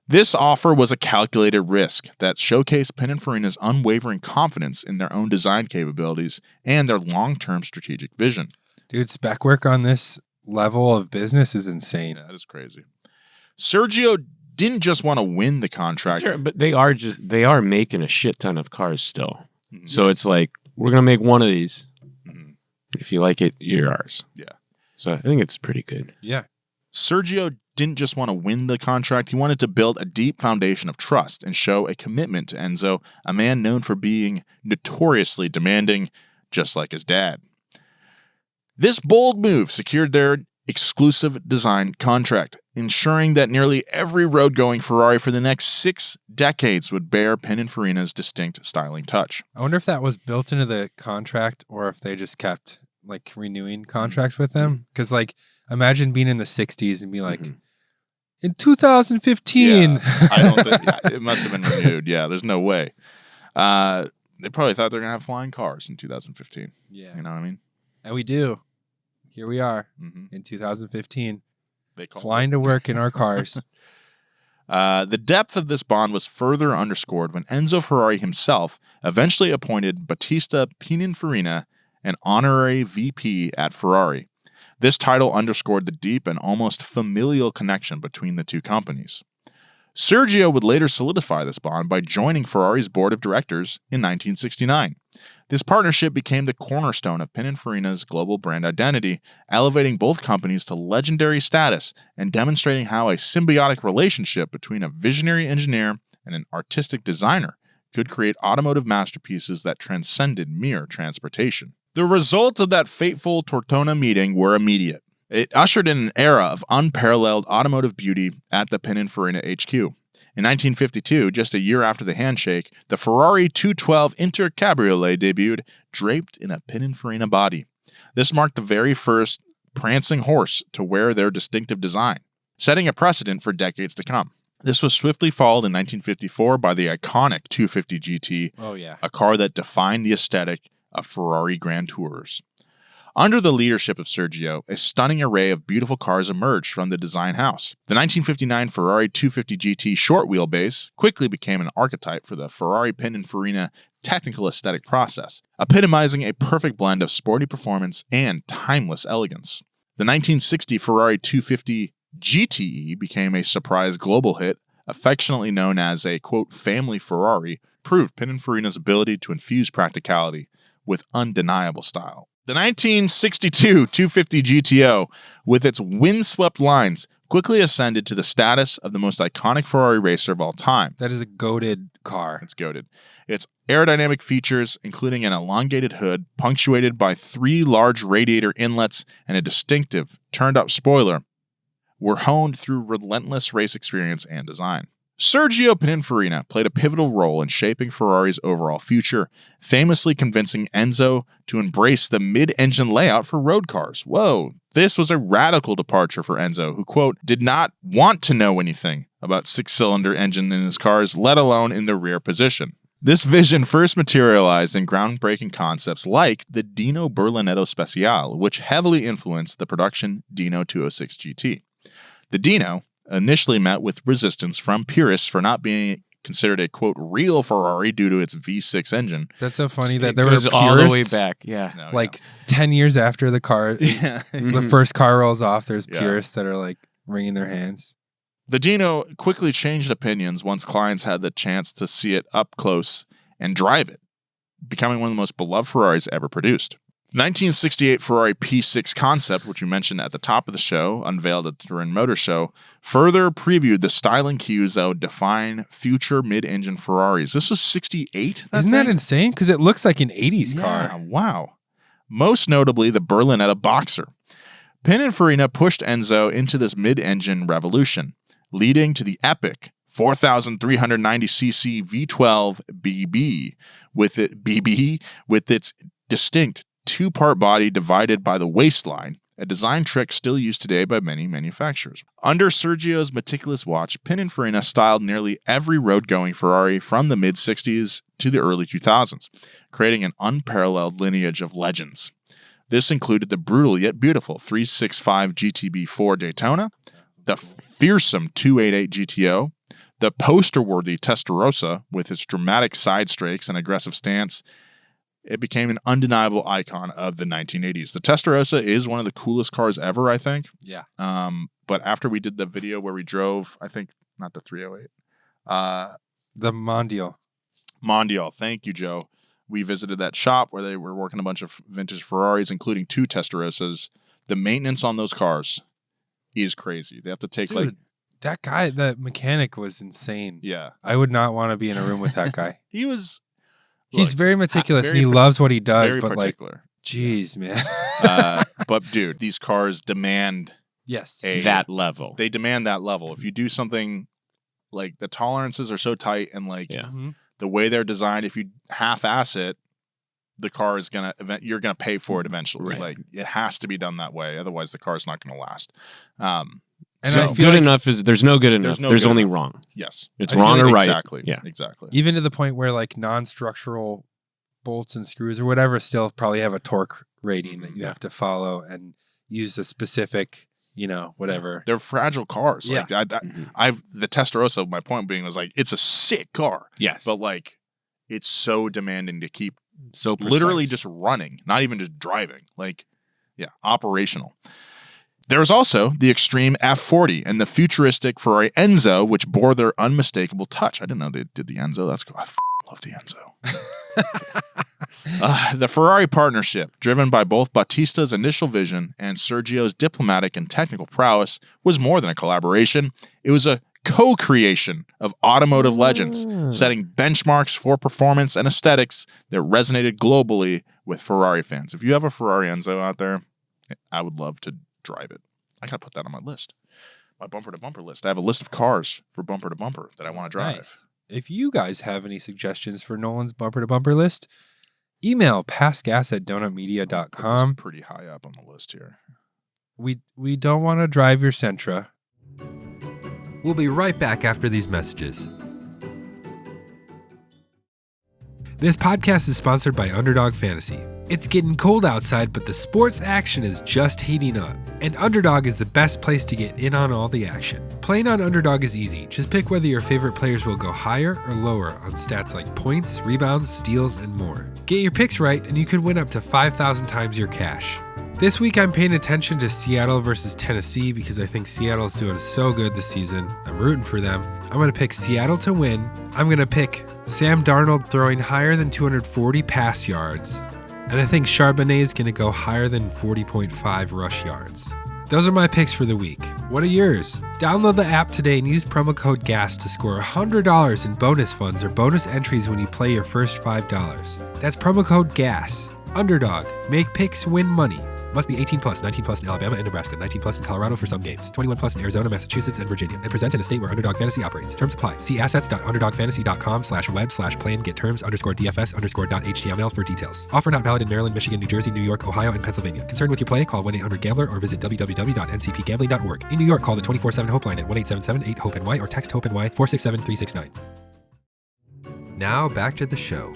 This offer was a calculated risk that showcased Pininfarina's unwavering confidence in their own design capabilities and their long-term strategic vision. Dude, spec work on this level of business is insane. Yeah, that is crazy. Sergio didn't just want to win the contract. But they are making a shit ton of cars still. Mm-hmm. So it's like, we're going to make one of these. Mm-hmm. If you like it, you're ours. Yeah. So I think it's pretty good. Yeah. Sergio didn't just want to win the contract. He wanted to build a deep foundation of trust and show a commitment to Enzo, a man known for being notoriously demanding, just like his dad. This bold move secured their exclusive design contract, ensuring that nearly every road-going Ferrari for the next 6 decades would bear Pininfarina's distinct styling touch. I wonder if that was built into the contract or if they just kept like renewing contracts with them. Because like, imagine being in the 60s and be like, in 2015. Yeah, I don't think it must have been renewed. Yeah, there's no way. They probably thought they're going to have flying cars in 2015. Yeah. You know what I mean? And we do. Here we are in 2015, flying to work in our cars. The depth of this bond was further underscored when Enzo Ferrari himself eventually appointed Battista Pininfarina an honorary VP at Ferrari. This title underscored the deep and almost familial connection between the two companies. Sergio would later solidify this bond by joining Ferrari's board of directors in 1969. This partnership became the cornerstone of Pininfarina's global brand identity, elevating both companies to legendary status and demonstrating how a symbiotic relationship between a visionary engineer and an artistic designer could create automotive masterpieces that transcended mere transportation. The results of that fateful Tortona meeting were immediate. It ushered in an era of unparalleled automotive beauty at the Pininfarina HQ. In 1952, just a year after the handshake, the Ferrari 212 Inter Cabriolet debuted, draped in a Pininfarina body. This marked the very first prancing horse to wear their distinctive design, setting a precedent for decades to come. This was swiftly followed in 1954 by the iconic 250 GT, a car that defined the aesthetic of Ferrari Grand Tours. Under the leadership of Sergio, a stunning array of beautiful cars emerged from the design house. The 1959 Ferrari 250 GT short wheelbase quickly became an archetype for the Ferrari Pininfarina technical aesthetic process, epitomizing a perfect blend of sporty performance and timeless elegance. The 1960 Ferrari 250 GTE became a surprise global hit, affectionately known as a, quote, family Ferrari, proved Pininfarina's ability to infuse practicality with undeniable style. The 1962 250 GTO, with its windswept lines, quickly ascended to the status of the most iconic Ferrari racer of all time. That is a goated car. It's goated. Its Aerodynamic features, including an elongated hood punctuated by 3 large radiator inlets and a distinctive turned-up spoiler, were honed through relentless race experience and design. Sergio Pininfarina played a pivotal role in shaping Ferrari's overall future, famously convincing Enzo to embrace the mid-engine layout for road cars. Whoa, this was a radical departure for Enzo, who, quote, did not want to know anything about 6-cylinder engine in his cars, let alone in the rear position. This vision first materialized in groundbreaking concepts like the Dino Berlinetto Speciale, which heavily influenced the production Dino 206 GT. The Dino initially met with resistance from purists for not being considered a, quote, real Ferrari due to its V6 engine. That's so funny that It there were goes purists all the way back. Yeah. No, like 10 years after the car, the first car rolls off, there's Yeah. purists that are like wringing their hands. The Dino quickly changed opinions once clients had the chance to see it up close and drive it, becoming one of the most beloved Ferraris ever produced. The 1968 Ferrari P6 concept, which we mentioned at the top of the show, unveiled at the Turin Motor Show, further previewed the styling cues that would define future mid-engine Ferraris. This was 68? Isn't that insane? Because it looks like an 80s Yeah, car. wow. Most notably, the Berlinetta Boxer. Pininfarina pushed Enzo into this mid-engine revolution, leading to the epic 4,390cc V12 BB with its distinct 2-part body divided by the waistline, a design trick still used today by many manufacturers. Under Sergio's meticulous watch, Pininfarina styled nearly every road-going Ferrari from the mid-60s to the early 2000s, creating an unparalleled lineage of legends. This included the brutal yet beautiful 365 GTB4 Daytona, the fearsome 288 GTO, the poster-worthy Testarossa with its dramatic side strakes and aggressive stance. It became an undeniable icon of the 1980s. The Testarossa is one of the coolest cars ever, I think. Yeah. But after we did the video where we drove, I think, not the 308. The Mondial. Mondial. Thank you, Joe. We visited that shop where they were working a bunch of vintage Ferraris, including 2 Testarossas. The maintenance on those cars is crazy. They have to take Dude, that guy, that mechanic was insane. yeah. I would not want to be in a room with that guy. He was... He's look, very meticulous very and he loves what he does, very but particular. geez, man. But dude, these cars demand Yes. That level. They demand that level. If you do something like the tolerances are so tight and like Yeah. the way they're designed, if you half-ass it, the car is you're gonna pay for it eventually. Right. Like it has to be done that way, otherwise the car's not gonna last. And So I feel good like enough is there's no good enough. no There's good only enough. wrong. Yes, It's I feel wrong or right. Exactly. Yeah. Exactly. even to the point where like non-structural bolts and screws or whatever still probably have a torque rating that you have to follow and use a specific, whatever. They're fragile cars. Yeah. Like the Testarossa. My point being was like it's a sick car, Yes. but like it's so demanding to keep so literally precise. just running, not even just driving. Like, yeah, operational. There's also the extreme F40 and the futuristic Ferrari Enzo, which bore their unmistakable touch. I didn't know they did the Enzo. That's cool. I love the Enzo. The Ferrari partnership, driven by both Battista's initial vision and Sergio's diplomatic and technical prowess, was more than a collaboration. It was a co-creation of automotive legends, setting benchmarks for performance and aesthetics that resonated globally with Ferrari fans. If you have a Ferrari Enzo out there, I would love to drive it. I gotta put that on my list, my bumper to bumper list. I have a list of cars for bumper to bumper that I want to drive. Nice. If you guys have any suggestions for Nolan's bumper to bumper list, email passgas@donutmedia.com. It's pretty high up on the list here. We don't want to drive your Sentra. We'll be right back after these messages. This podcast is sponsored by Underdog Fantasy. It's getting cold outside, but the sports action is just heating up. And Underdog is the best place to get in on all the action. Playing on Underdog is easy. Just pick whether your favorite players will go higher or lower on stats like points, rebounds, steals, and more. Get your picks right, and you could win up to 5,000 times your cash. This week, I'm paying attention to Seattle versus Tennessee because I think Seattle's doing so good this season. I'm rooting for them. I'm going to pick Seattle to win. I'm going to pick Sam Darnold throwing higher than 240 pass yards. And I think Charbonnet is going to go higher than 40.5 rush yards. Those are my picks for the week. What are yours? Download the app today and use promo code GAS to score $100 in bonus funds or bonus entries when you play your first $5. That's promo code GAS. Underdog. Make picks, win money. Must be 18 plus, 19 plus in Alabama and Nebraska, 19 plus in Colorado for some games, 21 plus in Arizona, Massachusetts, and Virginia, and present in a state where Underdog Fantasy operates. Terms apply. See assets.underdogfantasy.com/web/plan get terms_DFS_.html for details. Offer not valid in Maryland, Michigan, New Jersey, New York, Ohio, and Pennsylvania. Concerned with your play? Call 1-800-GAMBLER or visit www.ncpgambling.org. In New York, call the 24/7 HOPE line at 1-877-8-HOPE-NY or text HOPE-NY 467-369. Now back to the show.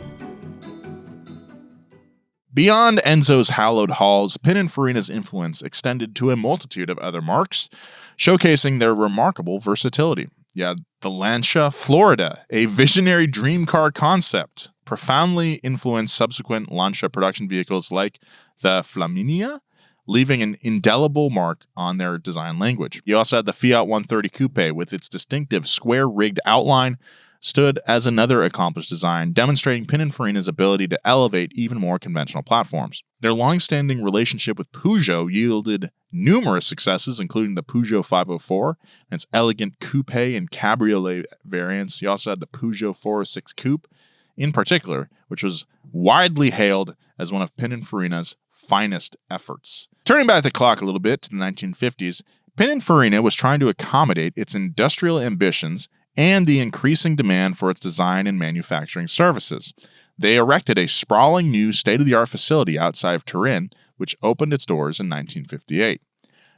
Beyond Enzo's hallowed halls, Pininfarina's influence extended to a multitude of other marques, showcasing their remarkable versatility. You had the Lancia Florida, a visionary dream car concept, profoundly influenced subsequent Lancia production vehicles like the Flaminia, leaving an indelible mark on their design language. You also had the Fiat 130 Coupe with its distinctive square-rigged outline, stood as another accomplished design, demonstrating Pininfarina's ability to elevate even more conventional platforms. Their long-standing relationship with Peugeot yielded numerous successes, including the Peugeot 504 and its elegant coupe and cabriolet variants. You also had the Peugeot 406 Coupe, in particular, which was widely hailed as one of Pininfarina's finest efforts. Turning back the clock a little bit to the 1950s, Pininfarina was trying to accommodate its industrial ambitions and the increasing demand for its design and manufacturing services. They erected a sprawling new state-of-the-art facility outside of Turin, which opened its doors in 1958.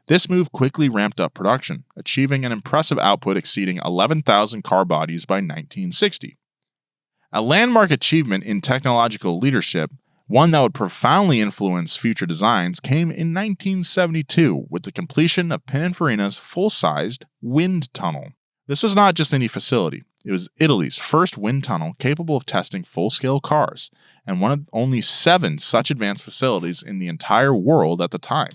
This move quickly ramped up production, achieving an impressive output exceeding 11,000 car bodies by 1960. A landmark achievement in technological leadership, one that would profoundly influence future designs, came in 1972 with the completion of Pininfarina's full-sized wind tunnel. This was not just any facility. It was Italy's first wind tunnel capable of testing full-scale cars, and one of only 7 such advanced facilities in the entire world at the time.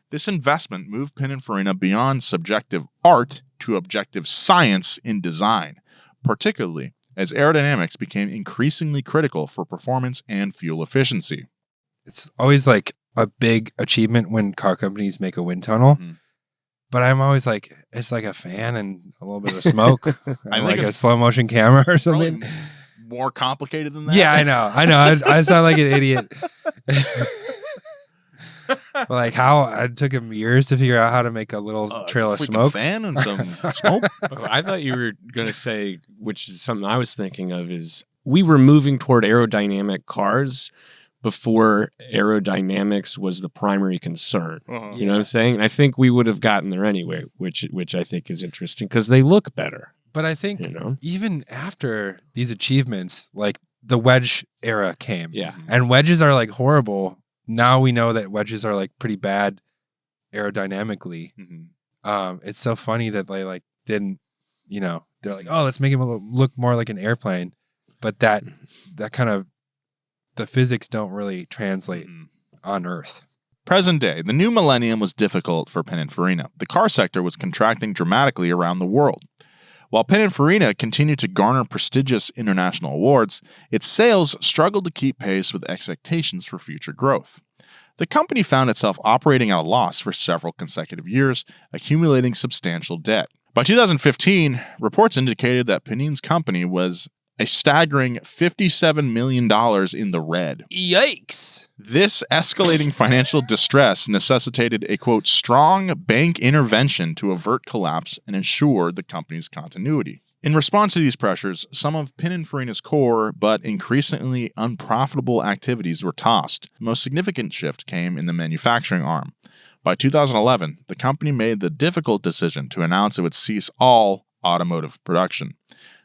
This investment moved Pininfarina beyond subjective art to objective science in design, particularly as aerodynamics became increasingly critical for performance and fuel efficiency. It's always like a big achievement when car companies make a wind tunnel. Mhm. But I'm always like, it's like a fan and a little bit of smoke. I like think a slow motion camera or something. Probably more complicated than that. Yeah, I know. I sound like an idiot. But like how it took him years to figure out how to make a little trail of It's a freaking smoke. fan and some smoke. Oh, I thought you were going to say, which is something I was thinking of, is we were moving toward aerodynamic cars before aerodynamics was the primary concern. Uh-huh. You know what I'm saying? And I think we would have gotten there anyway, which I think is interesting because they look better. But I think You know? even after these achievements, like the wedge era came. Yeah. And wedges are like horrible. Now we know that wedges are like pretty bad aerodynamically. Mhm. It's so funny that they like didn't, they're like, oh, let's make him look more like an airplane. But that kind of, the physics don't really translate on Earth. Present day, the new millennium was difficult for Pininfarina. The car sector was contracting dramatically around the world. While Pininfarina continued to garner prestigious international awards, its sales struggled to keep pace with expectations for future growth. The company found itself operating at a loss for several consecutive years, accumulating substantial debt. By 2015, reports indicated that Pinin's company was a staggering $57 million in the red. Yikes! This escalating financial distress necessitated a, quote, strong bank intervention to avert collapse and ensure the company's continuity. In response to these pressures, some of Pininfarina's core but increasingly unprofitable activities were tossed. The most significant shift came in the manufacturing arm. By 2011, the company made the difficult decision to announce it would cease all automotive production.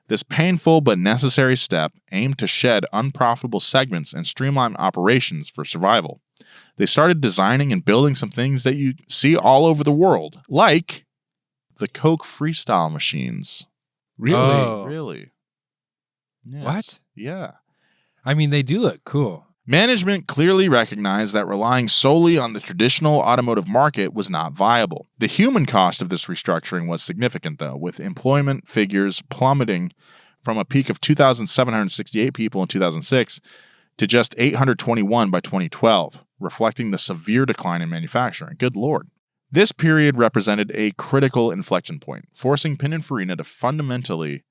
This painful but necessary step aimed to shed unprofitable segments and streamline operations for survival. They started designing and building some things that you see all over the world, like the Coke Freestyle machines. Really? Oh. Really? Yes. What? Yeah. I mean, they do look cool. Management clearly recognized that relying solely on the traditional automotive market was not viable. The human cost of this restructuring was significant, though, with employment figures plummeting from a peak of 2,768 people in 2006 to just 821 by 2012, reflecting the severe decline in manufacturing. Good Lord. This period represented a critical inflection point, forcing Pininfarina to fundamentally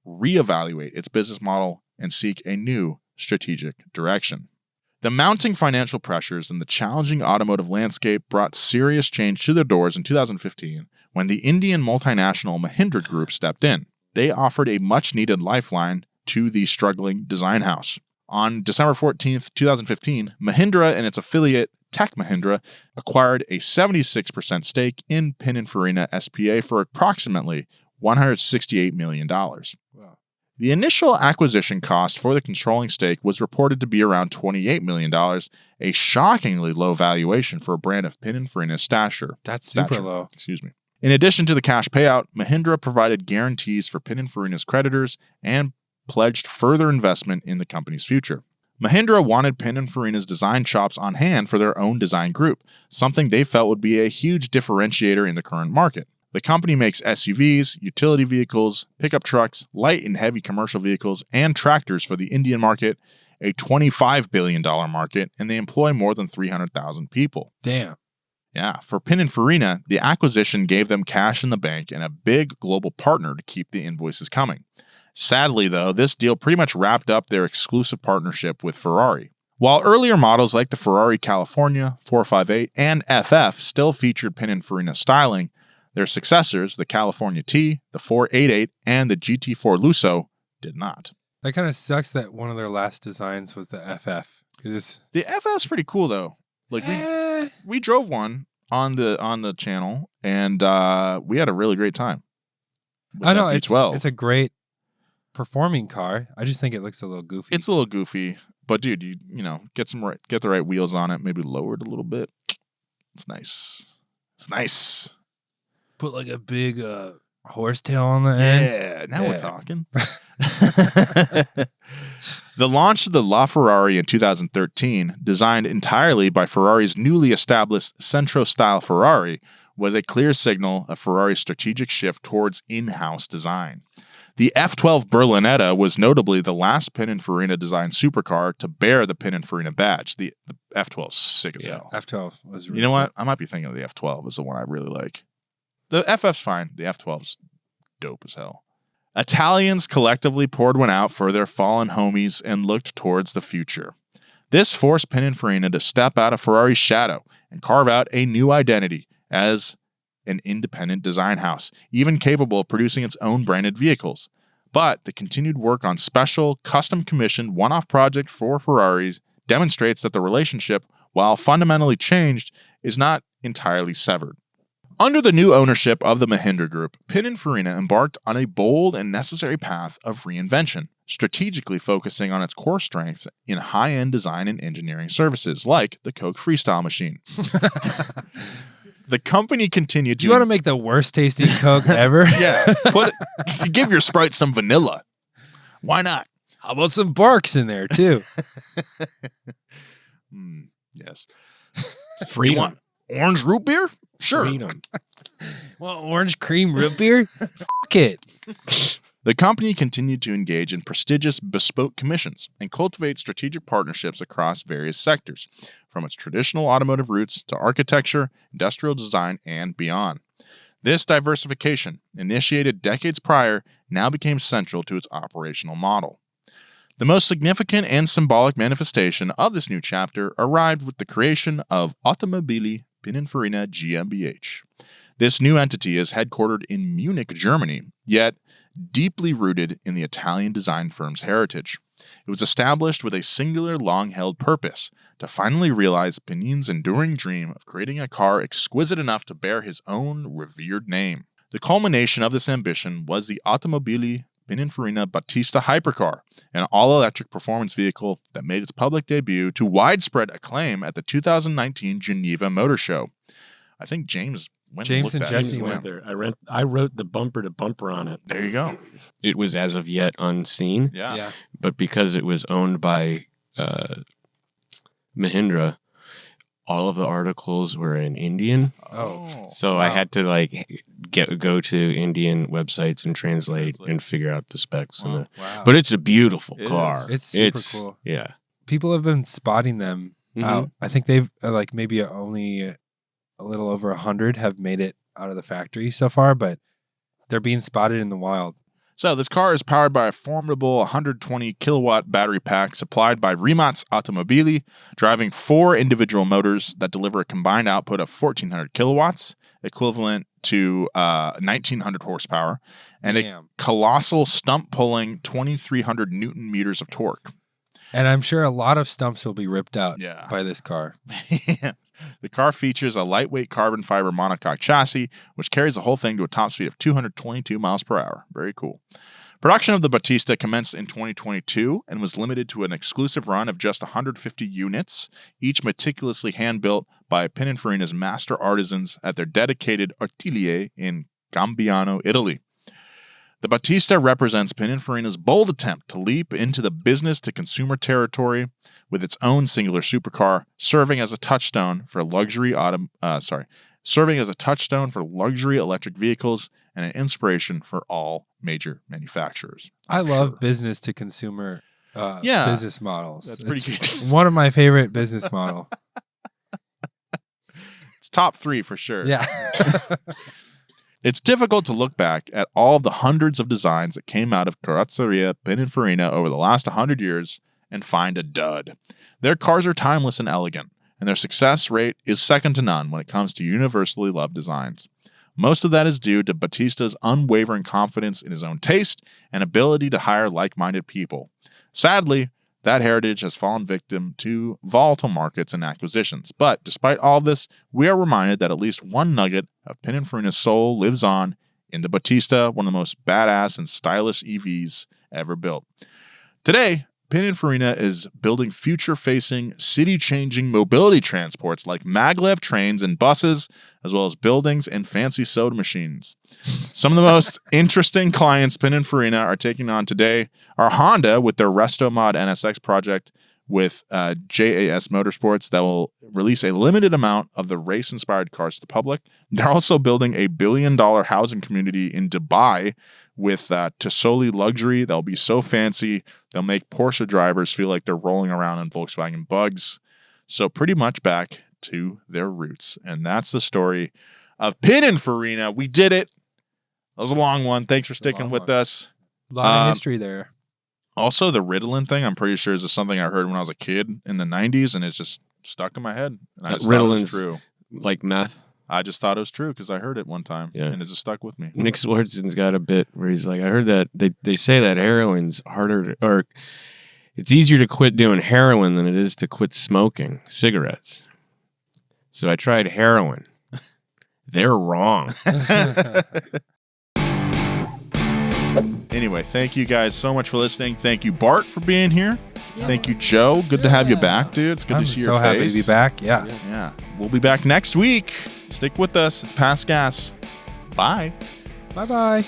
reevaluate its business model and seek a new strategic direction. The mounting financial pressures and the challenging automotive landscape brought serious change to their doors in 2015 when the Indian multinational Mahindra Group stepped in. They offered a much-needed lifeline to the struggling design house. On December 14th, 2015, Mahindra and its affiliate Tech Mahindra acquired a 76% stake in Pininfarina SPA for approximately $168 million. Wow. The initial acquisition cost for the controlling stake was reported to be around $28 million, a shockingly low valuation for a brand of Pininfarina's stature. That's super low. Excuse me. In addition to the cash payout, Mahindra provided guarantees for Pininfarina's creditors and pledged further investment in the company's future. Mahindra wanted Pininfarina's design chops on hand for their own design group, something they felt would be a huge differentiator in the current market. The company makes SUVs, utility vehicles, pickup trucks, light and heavy commercial vehicles, and tractors for the Indian market, a $25 billion market, and they employ more than 300,000 people. Damn. Yeah, for Pininfarina, the acquisition gave them cash in the bank and a big global partner to keep the invoices coming. Sadly, though, this deal pretty much wrapped up their exclusive partnership with Ferrari. While earlier models like the Ferrari California, 458, and FF still featured Pininfarina styling, their successors, the California T, the 488, and the GT4 Lusso, did not. That kind of sucks that one of their last designs was the FF. The FF's pretty cool though. Like we drove one on the channel, and we had a really great time. I know it's a great performing car. I just think it looks a little goofy. It's a little goofy, but dude, you know, get the right wheels on it, maybe lower it a little bit. It's nice. It's nice. Put like a big horsetail on the end. Yeah, now we're talking. The launch of the LaFerrari in 2013, designed entirely by Ferrari's newly established Centro-style Ferrari, was a clear signal of Ferrari's strategic shift towards in-house design. The F12 Berlinetta was notably the last Pininfarina designed supercar to bear the Pininfarina badge. The F12 is sick as hell. F12 was really You know what? I might be thinking of the F12 is the one I really like. The FF's fine. The F12's dope as hell. Italians collectively poured one out for their fallen homies and looked towards the future. This forced Pininfarina to step out of Ferrari's shadow and carve out a new identity as an independent design house, even capable of producing its own branded vehicles. But the continued work on special, custom-commissioned, one-off projects for Ferraris demonstrates that the relationship, while fundamentally changed, is not entirely severed. Under the new ownership of the Mahindra Group, Pininfarina embarked on a bold and necessary path of reinvention, strategically focusing on its core strengths in high-end design and engineering services, like the Coke Freestyle machine. The company continued to... Do you want to make the worst tasting Coke ever? Yeah. Give your Sprite some vanilla. Why not? How about some Barks in there, too? Yes. Freedom. You want orange root beer? Sure. Freedom. Well, orange cream root beer? Fuck it. The company continued to engage in prestigious bespoke commissions and cultivate strategic partnerships across various sectors, from its traditional automotive roots to architecture, industrial design, and beyond. This diversification, initiated decades prior, now became central to its operational model. The most significant and symbolic manifestation of this new chapter arrived with the creation of Automobili Pininfarina GmbH. This new entity is headquartered in Munich, Germany, yet deeply rooted in the Italian design firm's heritage. It was established with a singular long-held purpose, to finally realize Pinin's enduring dream of creating a car exquisite enough to bear his own revered name. The culmination of this ambition was the Automobili Pininfarina Battista hypercar, an all-electric performance vehicle that made its public debut to widespread acclaim at the 2019 Geneva Motor Show. I think James went and looked and at Jesse it. went there. I wrote the bumper to bumper on it. There you go. It was as of yet unseen, Yeah. but because it was owned by Mahindra, all of the articles were in Indian. Oh. So I had to go to Indian websites and translate and figure out the specs. Wow. Wow. But it's a beautiful It car. is. It's super cool. Yeah. People have been spotting them out. I think they've maybe only a little over 100 have made it out of the factory so far, but they're being spotted in the wild. So this car is powered by a formidable 120 kilowatt battery pack supplied by Rimac Automobili, driving 4 individual motors that deliver a combined output of 1,400 kilowatts, equivalent to 1,900 horsepower, and a colossal stump-pulling 2,300 newton meters of torque. And I'm sure a lot of stumps will be ripped out by this car. The car features a lightweight carbon fiber monocoque chassis, which carries the whole thing to a top speed of 222 miles per hour. Very cool. Production of the Battista commenced in 2022 and was limited to an exclusive run of just 150 units, each meticulously hand-built by Pininfarina's master artisans at their dedicated atelier in Cambiano, Italy. The Battista represents Pininfarina's bold attempt to leap into the business-to-consumer territory with its own singular supercar, serving as a touchstone for luxury electric vehicles and an inspiration for all major manufacturers. I love business-to-consumer business models. That's pretty good. One of my favorite business model. It's top 3 for sure. Yeah. It's difficult to look back at all the hundreds of designs that came out of Carrozzeria Pininfarina over the last 100 years and find a dud. Their cars are timeless and elegant, and their success rate is second to none when it comes to universally loved designs. Most of that is due to Battista's unwavering confidence in his own taste and ability to hire like-minded people. Sadly, that heritage has fallen victim to volatile markets and acquisitions. But despite all this, we are reminded that at least one nugget of Pininfarina's soul lives on in the Battista, one of the most badass and stylish EVs ever built. Today, Pininfarina is building future-facing, city-changing mobility transports like maglev trains and buses, as well as buildings and fancy soda machines. Some of the most interesting clients Pininfarina are taking on today are Honda with their Resto Mod NSX project with JAS Motorsports that will release a limited amount of the race-inspired cars to the public. They're also building a $1 billion housing community in Dubai with Tassoli Luxury. They'll be so fancy, they'll make Porsche drivers feel like they're rolling around in Volkswagen Bugs. So pretty much back to their roots. And that's the story of Pininfarina. We did it. That was a long one. Thanks for sticking with us. A lot of history there. Also, the Ritalin thing, I'm pretty sure is something I heard when I was a kid in the 90s, and it's just stuck in my head. And I just thought it was true. Like meth. I just thought it was true because I heard it one time, and it just stuck with me. Nick Swartzen's got a bit where he's like, I heard that they say that heroin's harder or it's easier to quit doing heroin than it is to quit smoking cigarettes. So I tried heroin. They're wrong. Anyway, thank you guys so much for listening. Thank you, Bart, for being here. Yeah. Thank you, Joe. Good to have you back, dude. It's good to see your face. I'm so happy to be back. Yeah. We'll be back next week. Stick with us. It's Past Gas. Bye. Bye-bye.